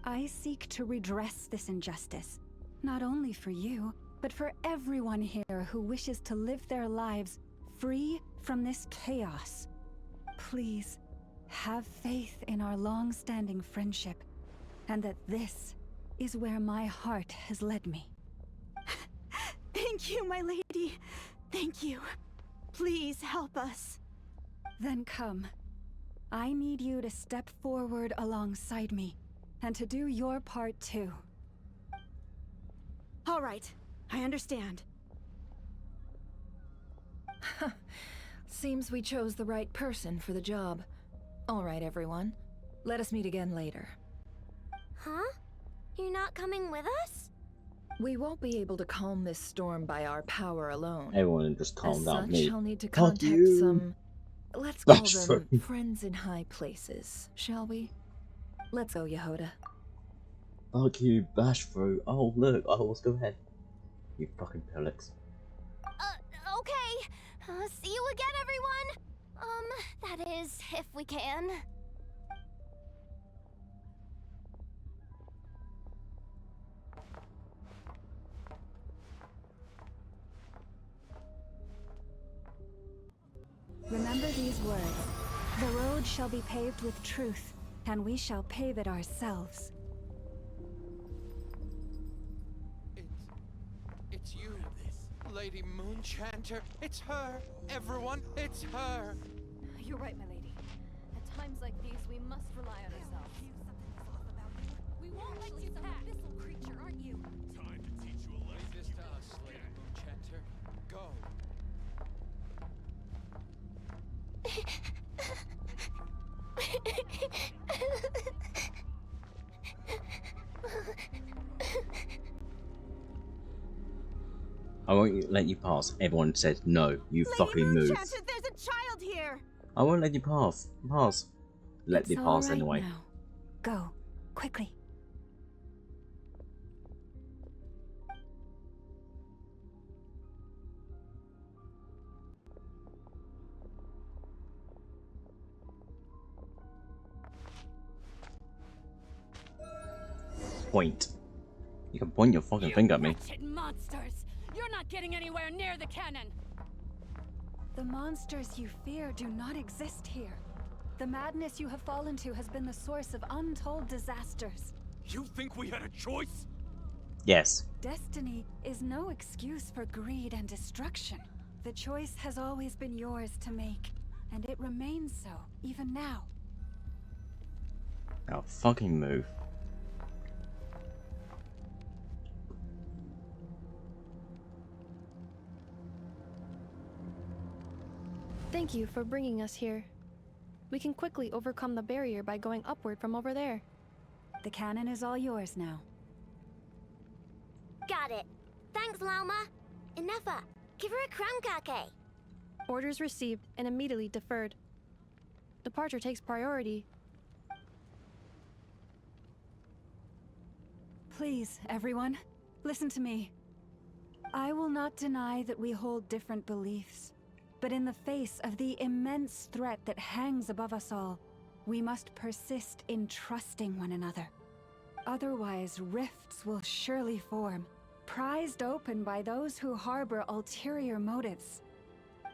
I seek to redress this injustice, not only for you, but for everyone here who wishes to live their lives free from this chaos. Please, have faith in our long-standing friendship, and that this is where my heart has led me. Thank you, my lady. Thank you. Please help us. Then come. I need you to step forward alongside me, and to do your part too. All right, I understand. Seems we chose the right person for the job. All right, everyone. Let us meet again later. Huh? You're not coming with us? We won't be able to calm this storm by our power alone. Everyone just calm down. As Me. such, I'll need to Fuck contact you. some... Let's call That's them true. friends in high places, shall we? Let's go, Yehoda. Fuck you, bash through. Oh look, let's go ahead. You fucking pillocks. Okay. See you again, everyone. That is, if we can. Remember these words. The road shall be paved with truth, and we shall pave it ourselves. It's you, Lady Moonchanter. It's her. Everyone, it's her. You're right, my lady. At times like these, we must rely on ourselves. We won't let you pass. Abyssal creature, aren't you? Time to teach you a lesson. Leave this to us, Lady Moonchanter. Go. I won't let you pass. Everyone said no. You fucking move. There's a child here. I won't let you pass. Pass. Let me It's pass all right anyway. now. Go, quickly. Point. You can point your fucking finger at me. Wretched monsters! You're not getting anywhere near the cannon! The monsters you fear do not exist here. The madness you have fallen to has been the source of untold disasters. You think we had a choice? Yes. Destiny is no excuse for greed and destruction. The choice has always been yours to make, and it remains so, even now. Now fucking move. Thank you for bringing us here. We can quickly overcome the barrier by going upward from over there. The cannon is all yours now. Got it. Thanks, Lauma. Inefa, give her a crown kake. Orders received and immediately deferred. Departure takes priority. Please, everyone, listen to me. I will not deny that we hold different beliefs, but in the face of the immense threat that hangs above us all, we must persist in trusting one another. Otherwise, rifts will surely form, prized open by those who harbor ulterior motives.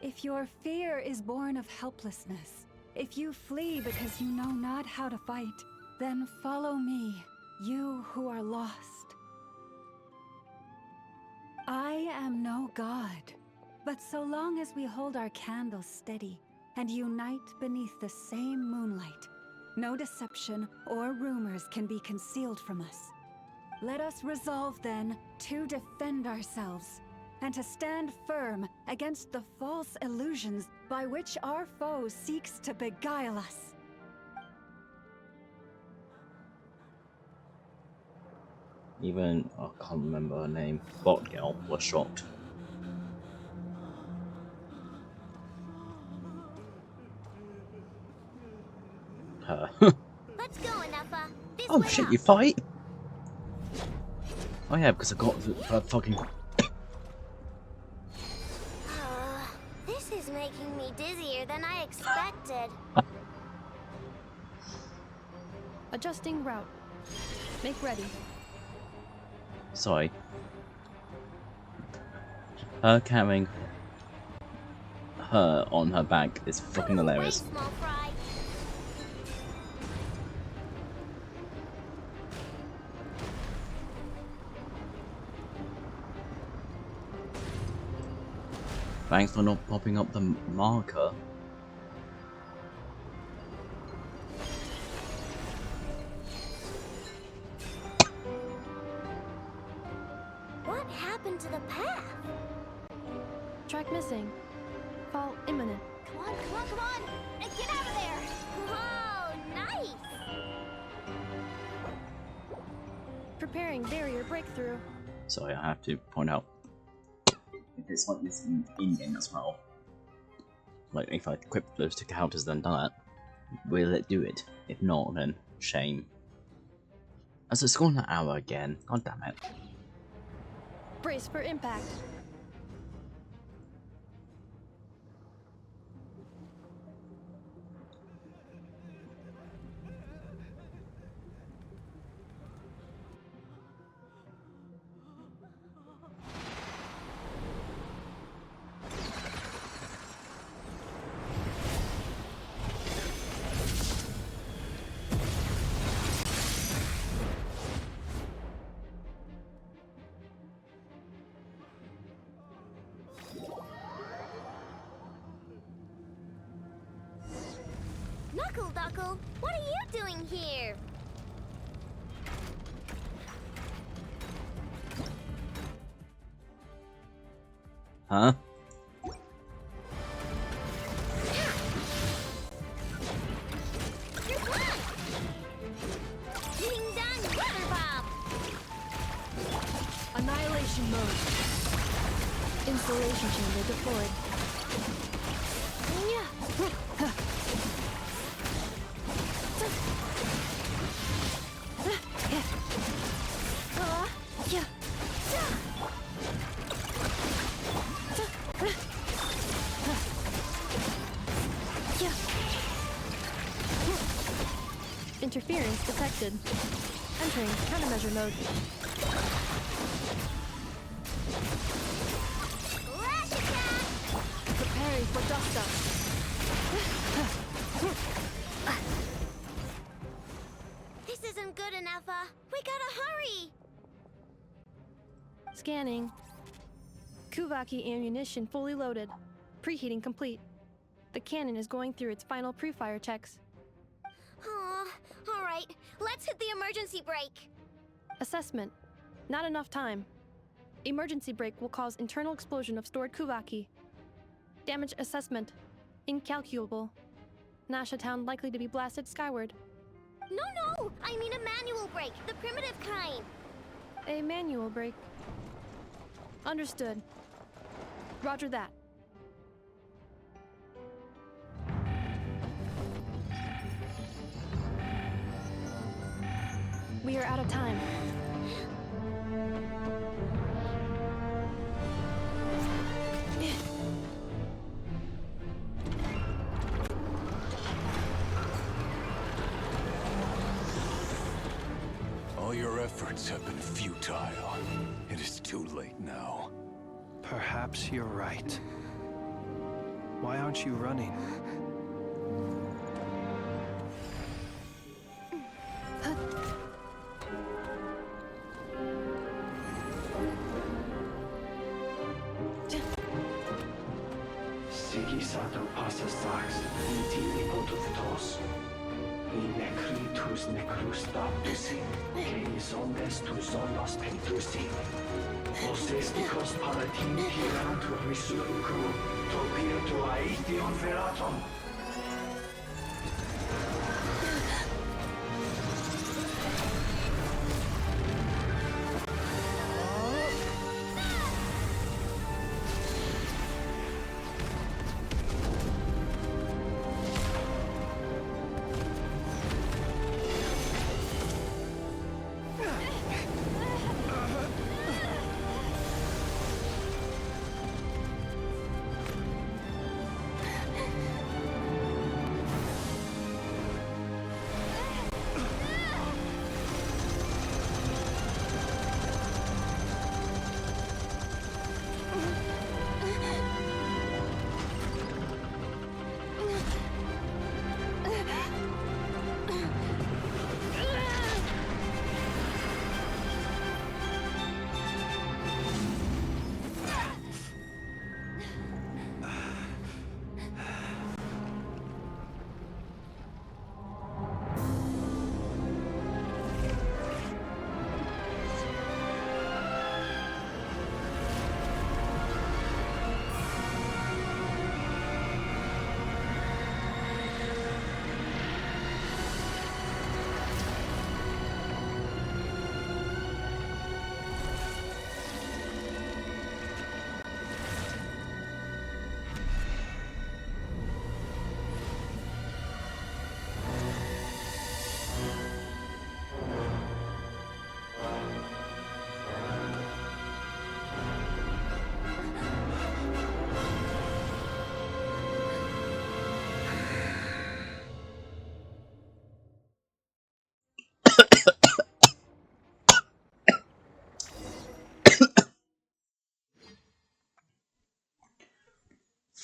If your fear is born of helplessness, if you flee because you know not how to fight, then follow me, you who are lost. I am no god, but so long as we hold our candles steady and unite beneath the same moonlight, no deception or rumors can be concealed from us. Let us resolve then to defend ourselves and to stand firm against the false illusions by which our foe seeks to beguile us. Even, I can't remember her name, Bot Girl was shocked. Let's Let's go, Enougha. This Oh way shit, up. you fight? Oh yeah, because I got fucking... This is making me dizzier than I expected. Adjusting route. Make ready. Sorry. Her carrying her on her back is fucking hilarious. Small fry. Thanks for not popping up the marker. What happened to the path? Track missing. Fall imminent. Come on, come on, come on! Get out of there! Whoa, nice! Preparing barrier breakthrough. Sorry, I have to point out. If it's like this in-game as well. Like, if I equip those two counters then done it, will it do it? If not, then shame. As it's gone an hour again, god damn it. Brace for impact. Knuckle Duckle, what are you doing here? Huh? You're blocked! Ding dong, weather bomb! Annihilation mode. Insulation chamber deployed. Interference detected. Entering countermeasure mode. Flash attack! Preparing for dust up. This isn't good enough, we gotta hurry! Scanning. Kuvaki ammunition fully loaded. Preheating complete. The cannon is going through its final pre-fire checks. Alright, let's hit the emergency brake. Assessment. Not enough time. Emergency brake will cause internal explosion of stored Kuvaki. Damage assessment. Incalculable. Nasha Town likely to be blasted skyward. No! I mean a manual brake, the primitive kind. A manual brake. Understood. Roger that. We are out of time. All your efforts have been futile. It is too late now. Perhaps you're right. Why aren't you running? Sigisato passa sax, intili potuthtos. In necritus necrus baptusi, cenis omnes tu solos pentusi. Os esticos palatini pirantur risurcu, topir tu aethion feratum.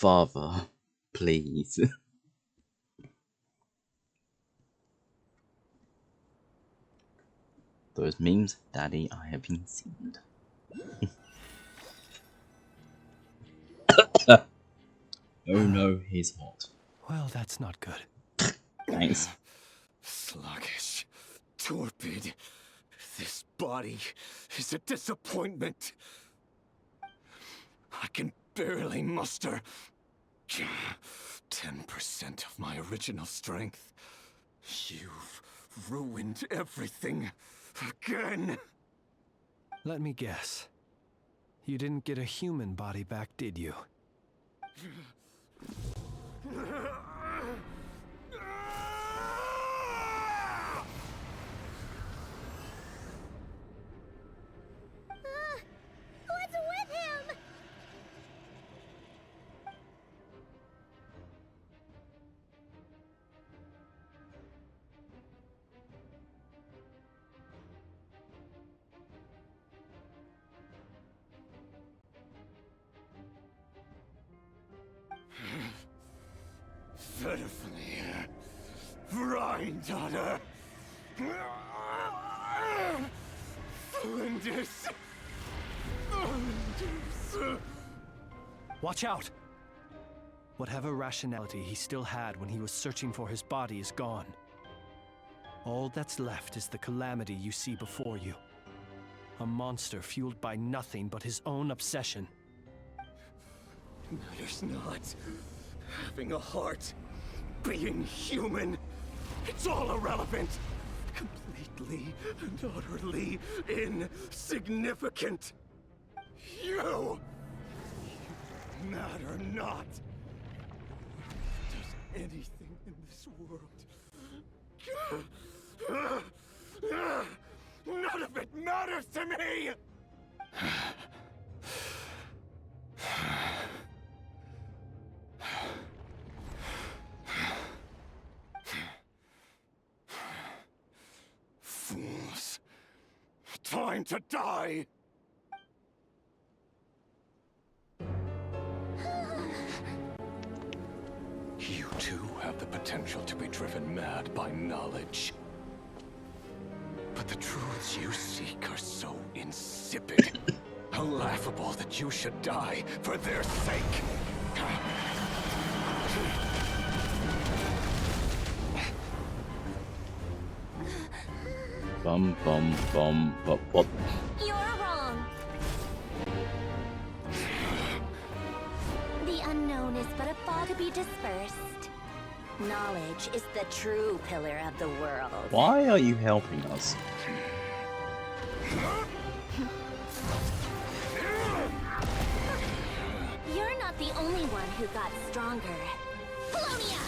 Father, please. Those memes, Daddy, I have been seeing. Oh no, he's hot. Well, that's not good. Thanks. Sluggish, torpid. This body is a disappointment. I can barely muster 10% of my original strength. You've ruined everything again. Let me guess. You didn't get a human body back, did you? What's with him? Pitifully, Granddaughter. Flinders. Watch out! Whatever rationality he still had when he was searching for his body is gone. All that's left is the calamity you see before you. A monster fueled by nothing but his own obsession. Matters not. Having a heart, being human, it's all irrelevant. Completely and utterly insignificant. You matter not. Does anything in this world. None of it matters to me! Fools. Time to die! You too have the potential to be driven mad by knowledge. But the truths you seek are so insipid, how laughable that you should die for their sake. Bum bum bum bum bum. You're wrong. The unknown is but a fog to be dispersed. Knowledge is the true pillar of the world. Why are you helping us? You're not the only one who got stronger. Polonia!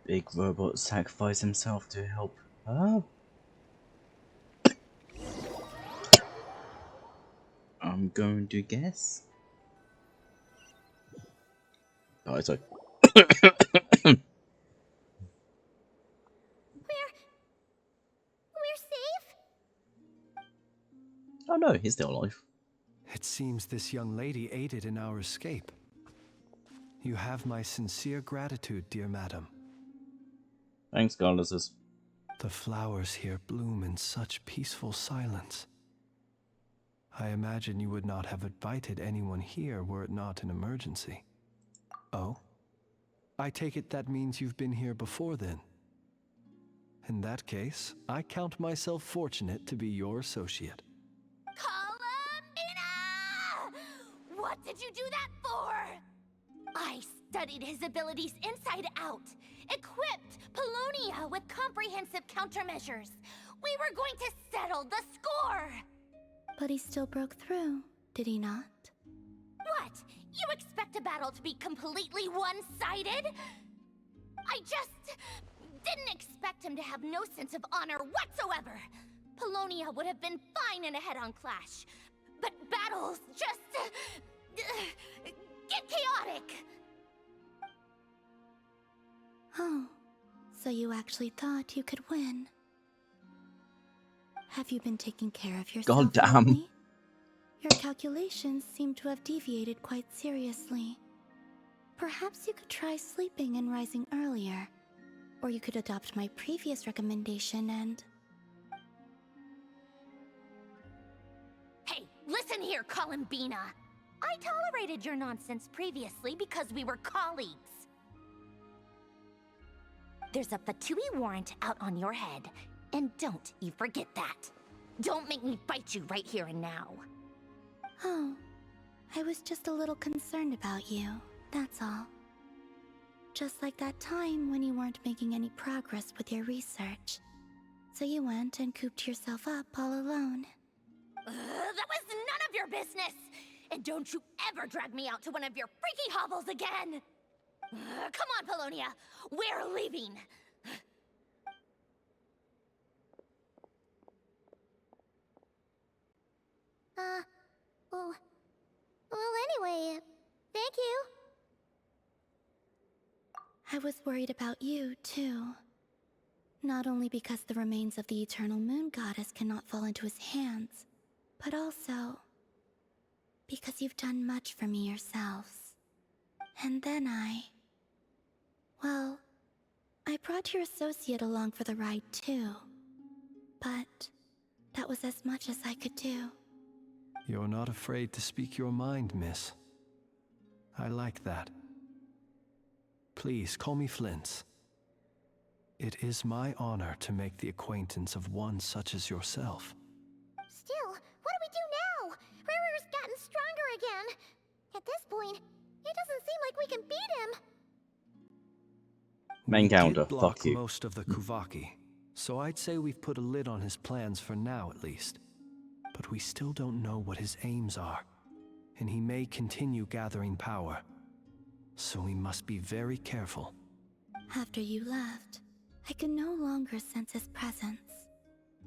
big robot sacrifice himself to help her? I'm going to guess. Oh, it's like. We're safe? Oh no, he's still alive. It seems this young lady aided in our escape. You have my sincere gratitude, dear madam. Thanks, goddesses. The flowers here bloom in such peaceful silence. I imagine you would not have invited anyone here were it not an emergency. Oh? I take it that means you've been here before then. In that case, I count myself fortunate to be your associate. What did you do that for? I studied his abilities inside out, equipped Polonia with comprehensive countermeasures. We were going to settle the score! But he still broke through, did he not? What? You expect a battle to be completely one-sided? I just didn't expect him to have no sense of honor whatsoever. Polonia would have been fine in a head-on clash, but battles just get chaotic. Oh, so you actually thought you could win. Have you been taking care of yourself? God damn. Lately? Your calculations seem to have deviated quite seriously. Perhaps you could try sleeping and rising earlier. Or you could adopt my previous recommendation and... Hey, listen here, Columbina. I tolerated your nonsense previously because we were colleagues. There's a Fatui warrant out on your head, and don't you forget that. Don't make me fight you right here and now. Oh, I was just a little concerned about you, that's all. Just like that time when you weren't making any progress with your research. So you went and cooped yourself up all alone. That was none of your business! And don't you ever drag me out to one of your freaky hovels again! Come on, Polonia! We're leaving! Well, anyway, thank you. I was worried about you, too. Not only because the remains of the Eternal Moon Goddess cannot fall into his hands, but also because you've done much for me yourselves. And then well, I brought your associate along for the ride, too. But that was as much as I could do. You're not afraid to speak your mind, miss. I like that. Please, call me Flint's. It is my honor to make the acquaintance of one such as yourself. Still, what do we do now? Riri's gotten stronger again. At this point, it doesn't seem like we can beat him. Main We counter, did block fuck you. most of the Kuvaki, so I'd say we've put a lid on his plans for now at least. But we still don't know what his aims are, and he may continue gathering power. So we must be very careful. After you left, I could no longer sense his presence.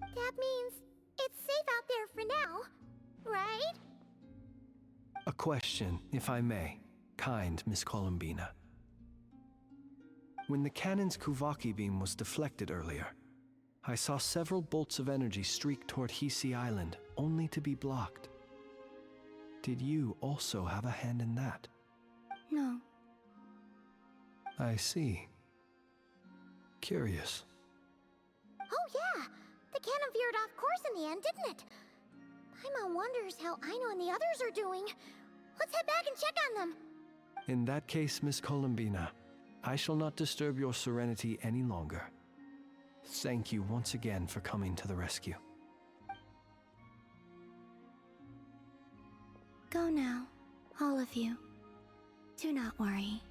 That means it's safe out there for now, right? A question, if I may, kind Miss Columbina. When the cannon's Kuvaki beam was deflected earlier, I saw several bolts of energy streak toward Hisi Island, only to be blocked. Did you also have a hand in that? No. I see. Curious. Oh yeah! The cannon veered off course in the end, didn't it? Paimon wonders how Aino and the others are doing. Let's head back and check on them. In that case, Miss Columbina, I shall not disturb your serenity any longer. Thank you once again for coming to the rescue. Go now, all of you. Do not worry.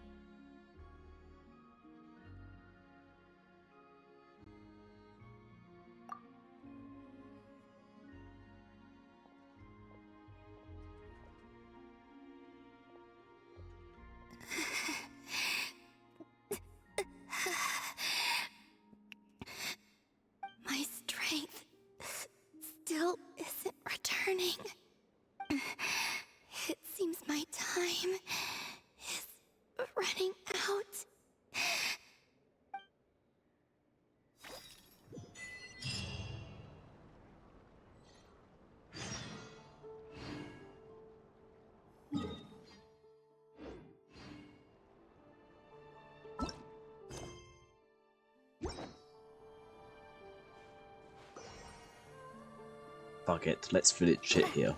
Fuck it, let's finish it here.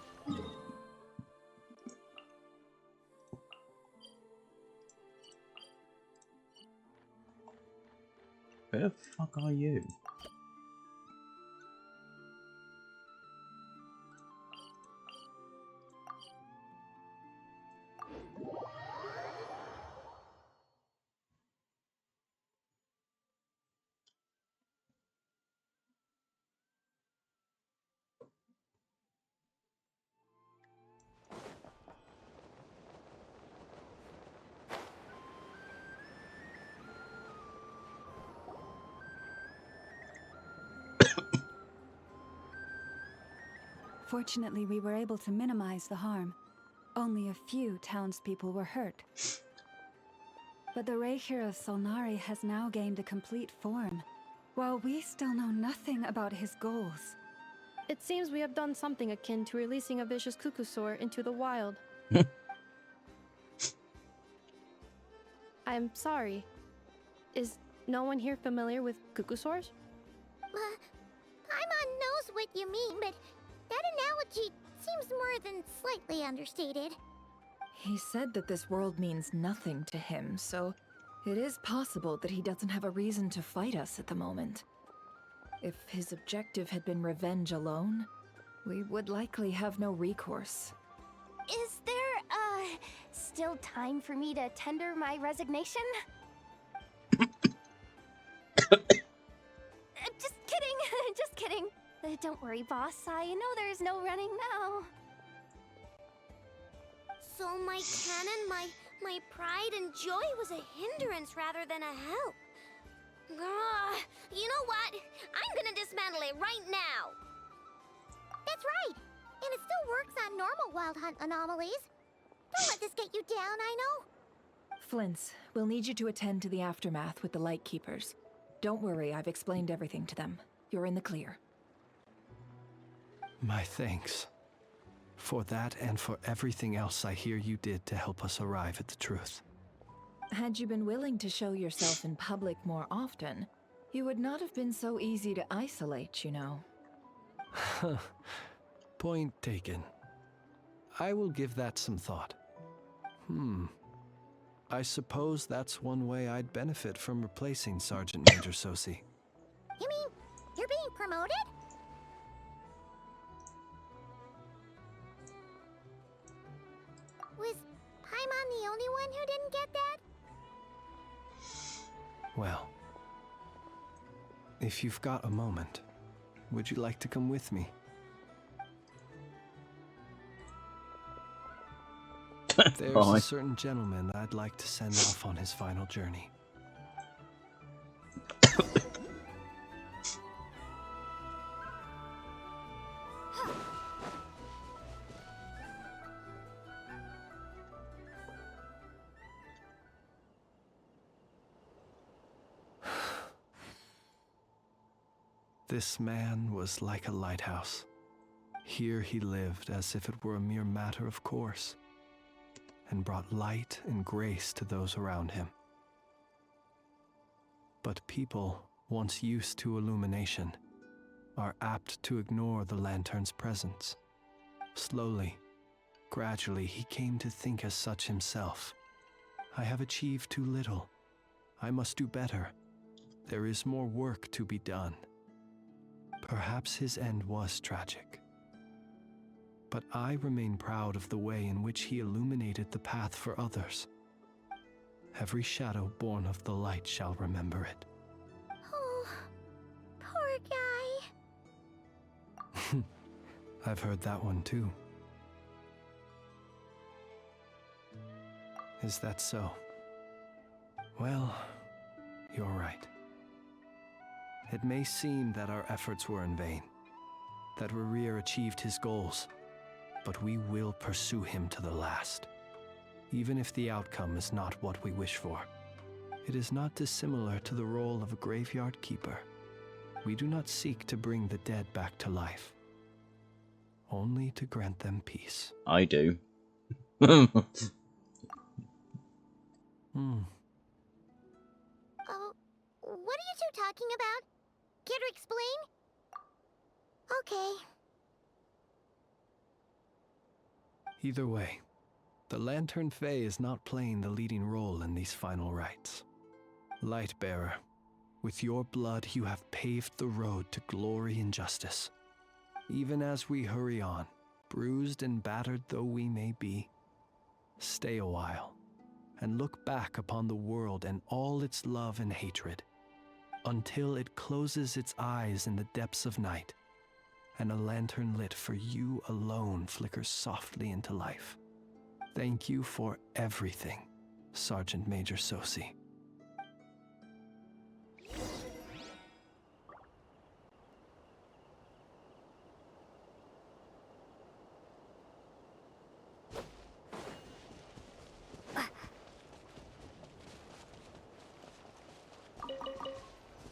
Where the fuck are you? Fortunately, we were able to minimize the harm. Only a few townspeople were hurt. But the Reikir of Solnari has now gained a complete form, while we still know nothing about his goals. It seems we have done something akin to releasing a vicious Kukusaur into the wild. I'm sorry. Is no one here familiar with Kukusaurs? Paimon knows what you mean, but that analogy seems more than slightly understated. He said that this world means nothing to him, so it is possible that he doesn't have a reason to fight us at the moment. If his objective had been revenge alone, we would likely have no recourse. Is there, still time for me to tender my resignation? Just kidding, just kidding. Don't worry, boss. I know there's no running now. So my cannon, my pride and joy was a hindrance rather than a help. You know what? I'm gonna dismantle it right now. That's right. And it still works on normal wild hunt anomalies. Don't let this get you down, I know. Flints, we'll need you to attend to the aftermath with the Lightkeepers. Don't worry, I've explained everything to them. You're in the clear. My thanks. For that and for everything else I hear you did to help us arrive at the truth. Had you been willing to show yourself in public more often, you would not have been so easy to isolate, you know. Point taken. I will give that some thought. I suppose that's one way I'd benefit from replacing Sergeant Major Sosi. You mean you're being promoted? Was Paimon the only one who didn't get that? Well, if you've got a moment, would you like to come with me? There's a certain gentleman I'd like to send off on his final journey. This man was like a lighthouse. Here he lived as if it were a mere matter of course, and brought light and grace to those around him. But people, once used to illumination, are apt to ignore the lantern's presence. Slowly, gradually, he came to think as such himself. I have achieved too little. I must do better. There is more work to be done. Perhaps his end was tragic. But I remain proud of the way in which he illuminated the path for others. Every shadow born of the light shall remember it. Oh, poor guy. I've heard that one too. Is that so? Well, you're right. It may seem that our efforts were in vain, that Rerir achieved his goals, but we will pursue him to the last, even if the outcome is not what we wish for. It is not dissimilar to the role of a graveyard keeper. We do not seek to bring the dead back to life, only to grant them peace. I do. Oh, what are you two talking about? Care to explain? Okay. Either way, the Lantern Fae is not playing the leading role in these final rites. Lightbearer, with your blood you have paved the road to glory and justice. Even as we hurry on, bruised and battered though we may be, stay a while and look back upon the world and all its love and hatred, until it closes its eyes in the depths of night, and a lantern lit for you alone flickers softly into life. Thank you for everything, Sergeant Major Sosi.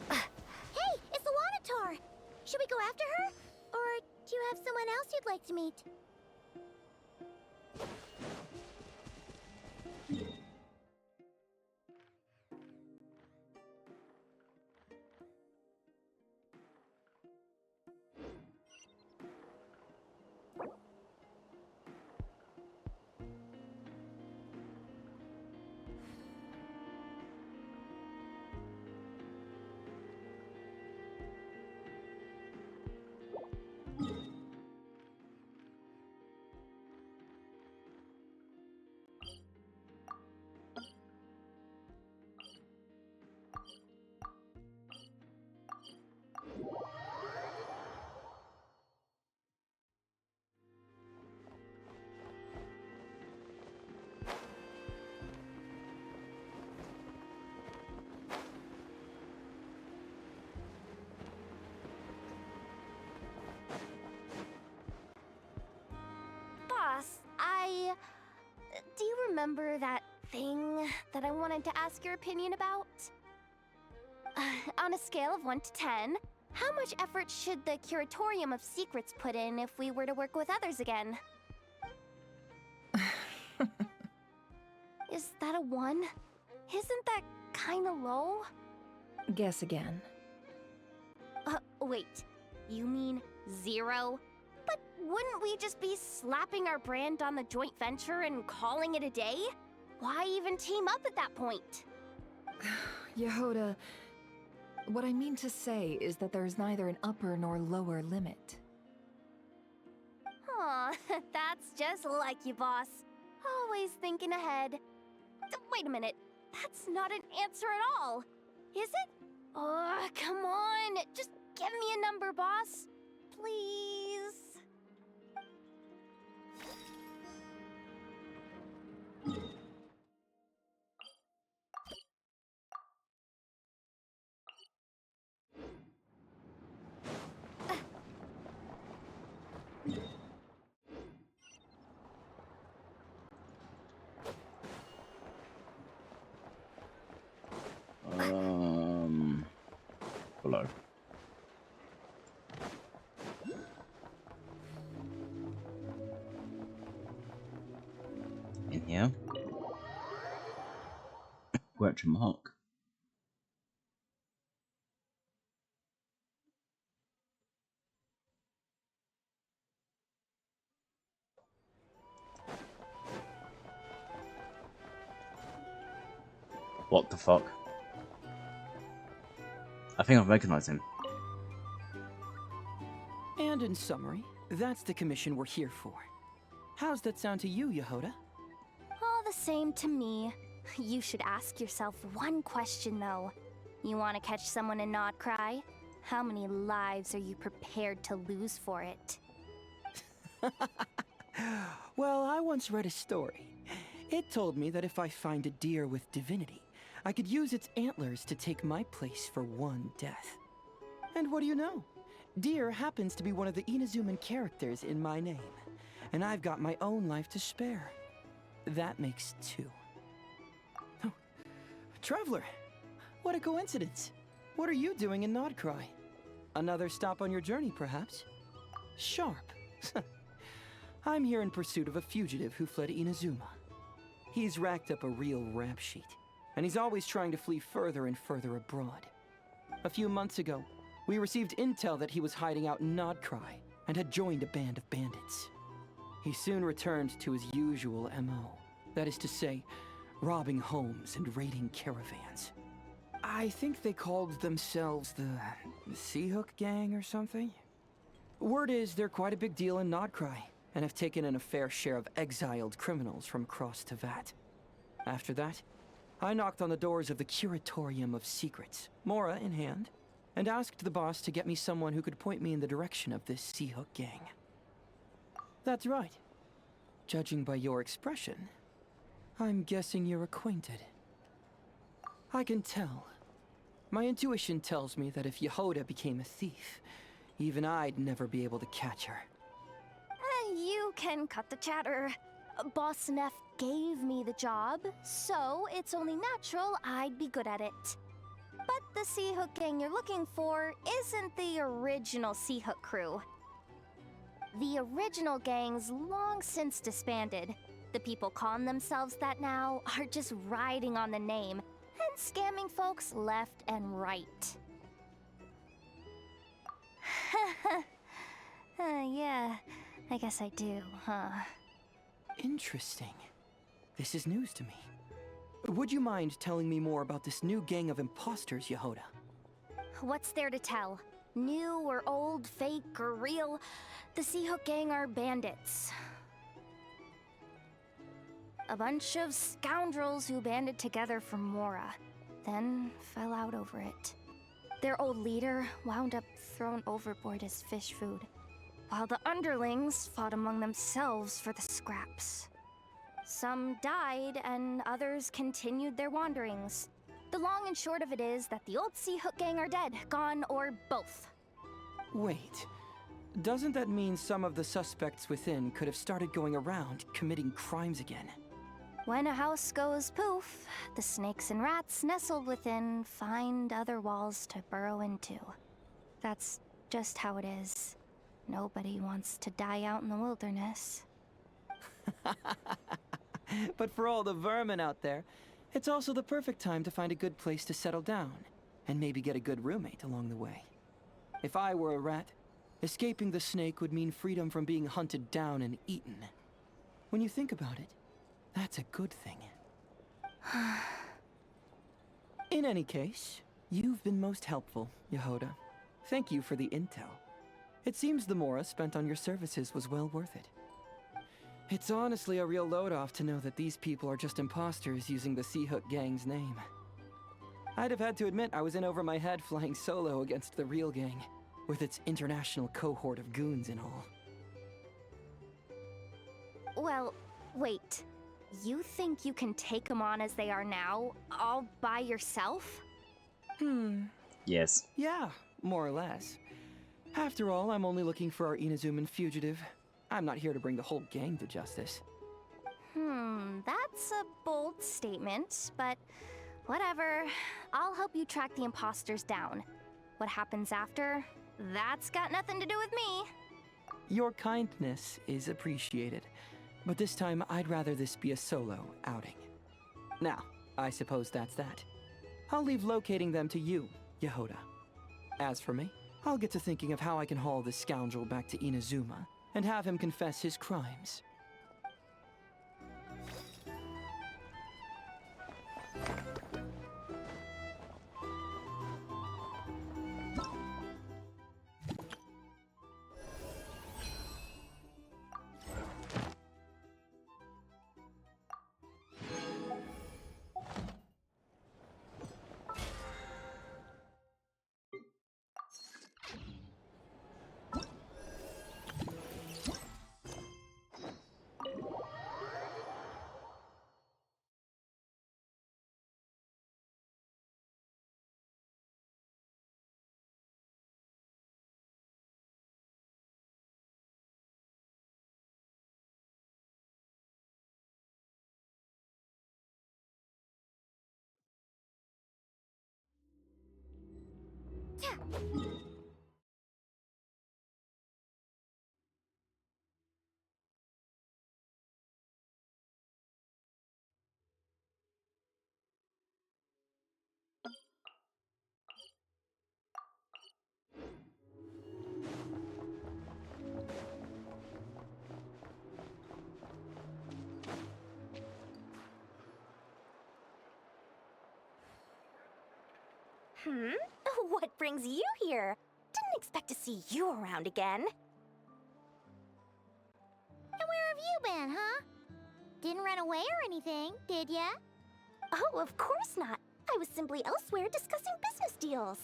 Hey, it's the Wanator! Should we go after her? Or do you have someone else you'd like to meet? Do you remember that thing that I wanted to ask your opinion about? On a scale of 1 to 10, how much effort should the Curatorium of Secrets put in if we were to work with others again? Is that a 1? Isn't that kinda low? Guess again. Wait. You mean 0? But wouldn't we just be slapping our brand on the joint venture and calling it a day? Why even team up at that point? Yehoda, what I mean to say is that there's neither an upper nor lower limit. Aw, that's just like you, boss. Always thinking ahead. Wait a minute, that's not an answer at all. Is it? Oh, come on, just give me a number, boss. Please. Hello. In here. Question mark. What the fuck? I think I've recognized him. And in summary, that's the commission we're here for. How's that sound to you, Yehoda? All the same to me. You should ask yourself one question, though. You want to catch someone in Nodcry? How many lives are you prepared to lose for it? Well, I once read a story. It told me that if I find a deer with divinity, I could use its antlers to take my place for one death. And what do you know? Deer happens to be one of the Inazuman characters in my name, and I've got my own life to spare. That makes 2. Oh, Traveler, what a coincidence. What are you doing in Nodcry? Another stop on your journey, perhaps? Sharp. I'm here in pursuit of a fugitive who fled Inazuma. He's racked up a real rap sheet, and he's always trying to flee further and further abroad. A few months ago, we received intel that he was hiding out in Nodcry and had joined a band of bandits. He soon returned to his usual MO. That is to say, robbing homes and raiding caravans. I think they called themselves the Seahook Gang or something? Word is they're quite a big deal in Nodcry, and have taken in a fair share of exiled criminals from across Tevat. After that, I knocked on the doors of the Curatorium of Secrets, Mora in hand, and asked the boss to get me someone who could point me in the direction of this Seahook Gang. That's right. Judging by your expression, I'm guessing you're acquainted. I can tell. My intuition tells me that if Yehoda became a thief, even I'd never be able to catch her. You can cut the chatter. Boss Neff gave me the job, so it's only natural I'd be good at it. But the Seahook Gang you're looking for isn't the original Seahook crew. The original gang's long since disbanded. The people calling themselves that now are just riding on the name and scamming folks left and right. Yeah, I guess I do, huh? Interesting. This is news to me. Would you mind telling me more about this new gang of imposters, Yehoda? What's there to tell? New or old, fake or real, the Seahook Gang are bandits. A bunch of scoundrels who banded together for Mora, then fell out over it. Their old leader wound up thrown overboard as fish food, while the underlings fought among themselves for the scraps. Some died, and others continued their wanderings. The long and short of it is that the old Seahook Gang are dead, gone, or both. Wait. Doesn't that mean some of the suspects within could have started going around committing crimes again? When a house goes poof, the snakes and rats nestled within find other walls to burrow into. That's just how it is. Nobody wants to die out in the wilderness. But for all the vermin out there, it's also the perfect time to find a good place to settle down, and maybe get a good roommate along the way. If I were a rat, escaping the snake would mean freedom from being hunted down and eaten. When you think about it, that's a good thing. In any case, you've been most helpful, Yehoda. Thank you for the intel. It seems the Mora spent on your services was well worth it. It's honestly a real load-off to know that these people are just imposters using the Seahook Gang's name. I'd have had to admit I was in over my head flying solo against the real gang, with its international cohort of goons and all. Well, wait. You think you can take them on as they are now, all by yourself? Yes. Yeah, more or less. After all, I'm only looking for our Inazuman fugitive. I'm not here to bring the whole gang to justice. That's a bold statement, but whatever. I'll help you track the imposters down. What happens after? That's got nothing to do with me. Your kindness is appreciated, but this time I'd rather this be a solo outing. Now, I suppose that's that. I'll leave locating them to you, Yehoda. As for me, I'll get to thinking of how I can haul this scoundrel back to Inazuma and have him confess his crimes. What brings you here? Didn't expect to see you around again. And where have you been, huh? Didn't run away or anything, did ya? Oh, of course not. I was simply elsewhere discussing business deals.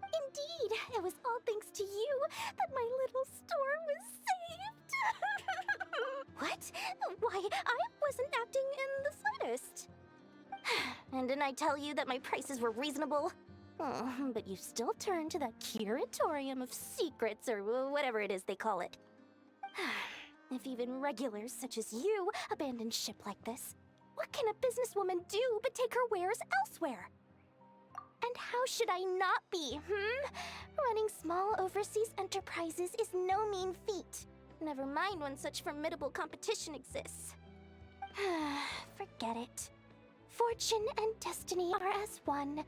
Indeed, it was all thanks to you that my little store was saved. What? Why, I wasn't acting in the slightest. And didn't I tell you that my prices were reasonable? Oh, but you still turn to that curatorium of secrets, or whatever it is they call it. If even regulars such as you abandon ship like this, what can a businesswoman do but take her wares elsewhere? And how should I not be, Running small overseas enterprises is no mean feat. Never mind when such formidable competition exists. Forget it. Fortune and destiny are as one,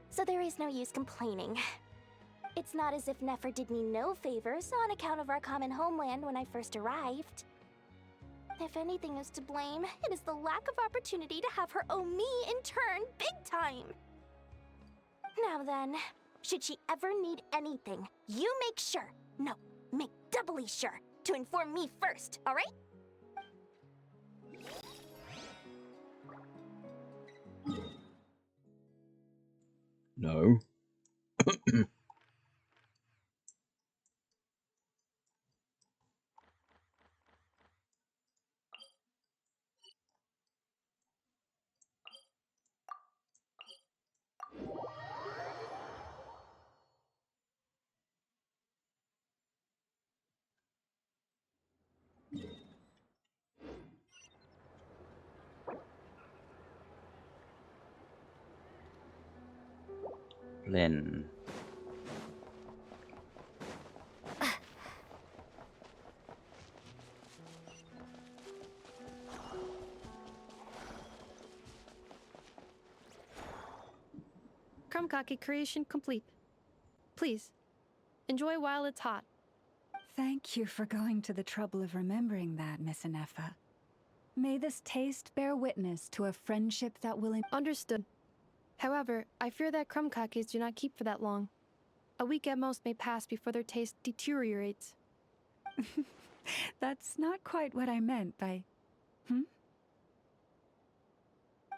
so there is no use complaining. It's not as if Nefer did me no favors on account of our common homeland when I first arrived. If anything is to blame, it is the lack of opportunity to have her owe me in turn big time. Now then, should she ever need anything, you make sure, no, make doubly sure, to inform me first, alright? No. Lynn. Krumkake creation complete. Please, enjoy while it's hot. Thank you for going to the trouble of remembering that, Miss Anefa. May this taste bear witness to a friendship that will... Understood. However, I fear that Krumkakes do not keep for that long. A week at most may pass before their taste deteriorates. That's not quite what I meant by...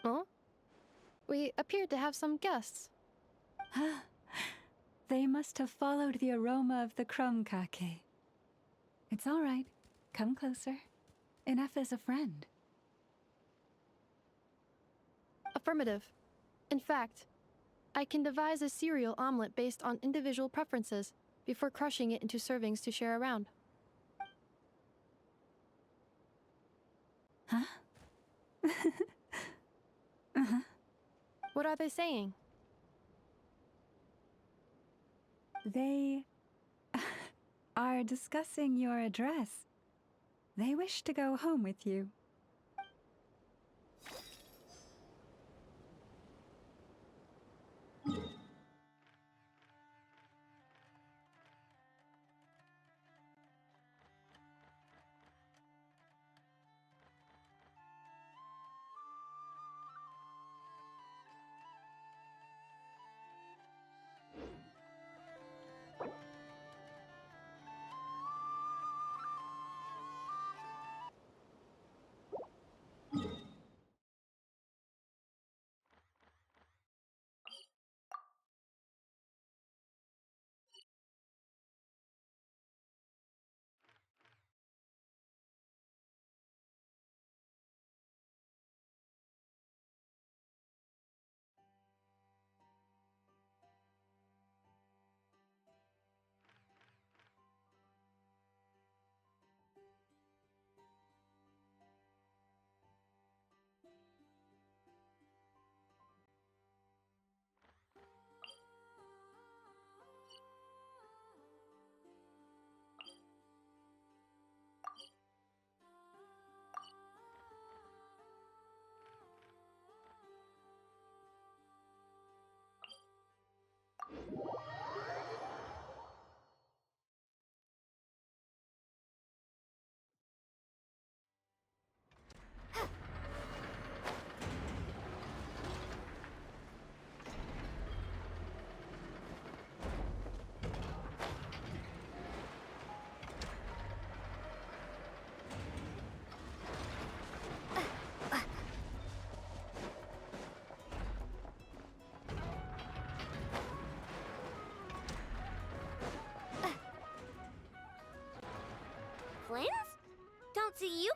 Huh? We appeared to have some guests. They must have followed the aroma of the Krumkake. It's all right. Come closer. Inefa's a friend. Affirmative. In fact, I can devise a cereal omelet based on individual preferences before crushing it into servings to share around. Huh? What are they saying? They are discussing your address. They wish to go home with you.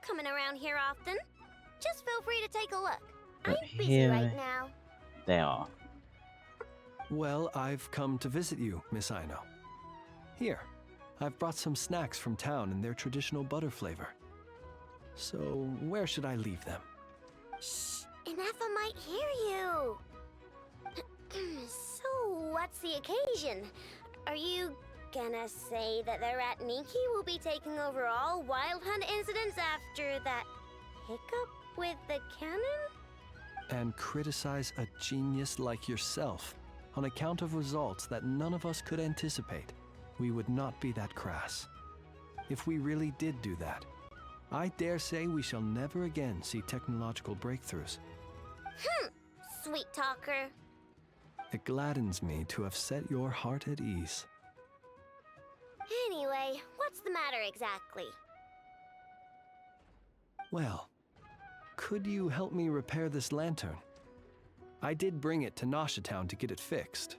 coming around here often. Just feel free to take a look. But I'm busy here right now. they are. Well, I've come to visit you, Miss Aino. Here, I've brought some snacks from town in their traditional butter flavor. So, where should I leave them? Shh, Inefa might hear you. So, what's the occasion? Are you gonna say that the Ratniki will be taking over all Wild Hunt incidents after that hiccup with the cannon? And criticize a genius like yourself on account of results that none of us could anticipate. We would not be that crass. If we really did do that, I dare say we shall never again see technological breakthroughs. Sweet talker. It gladdens me to have set your heart at ease. Anyway, what's the matter exactly? Well, could you help me repair this lantern? I did bring it to Nasha Town to get it fixed,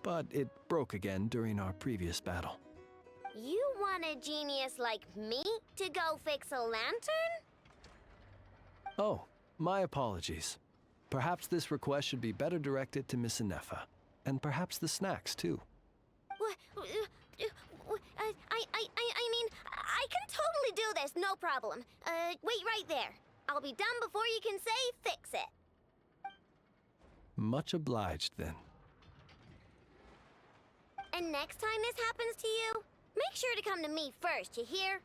but it broke again during our previous battle. You want a genius like me to go fix a lantern? Oh, my apologies. Perhaps this request should be better directed to Miss Inefa, and perhaps the snacks too. I mean, I can totally do this, no problem. Wait right there. I'll be done before you can say fix it. Much obliged then. And next time this happens to you, make sure to come to me first, you hear?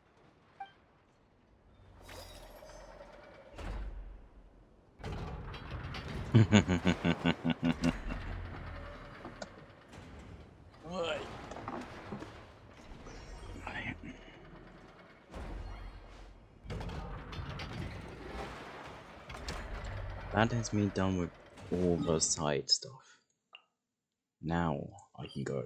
What? That is me done with all the side stuff. Now I can go.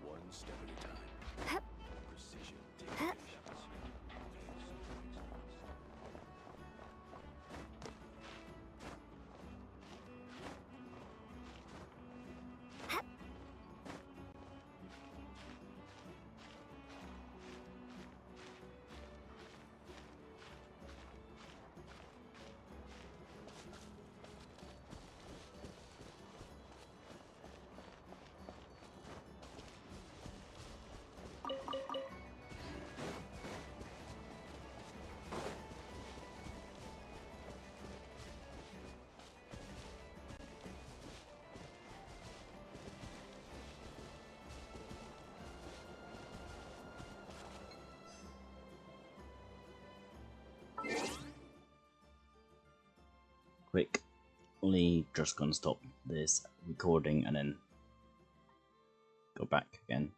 One step at a time. Precision takes patience. Quickly, just gonna stop this recording and then go back again.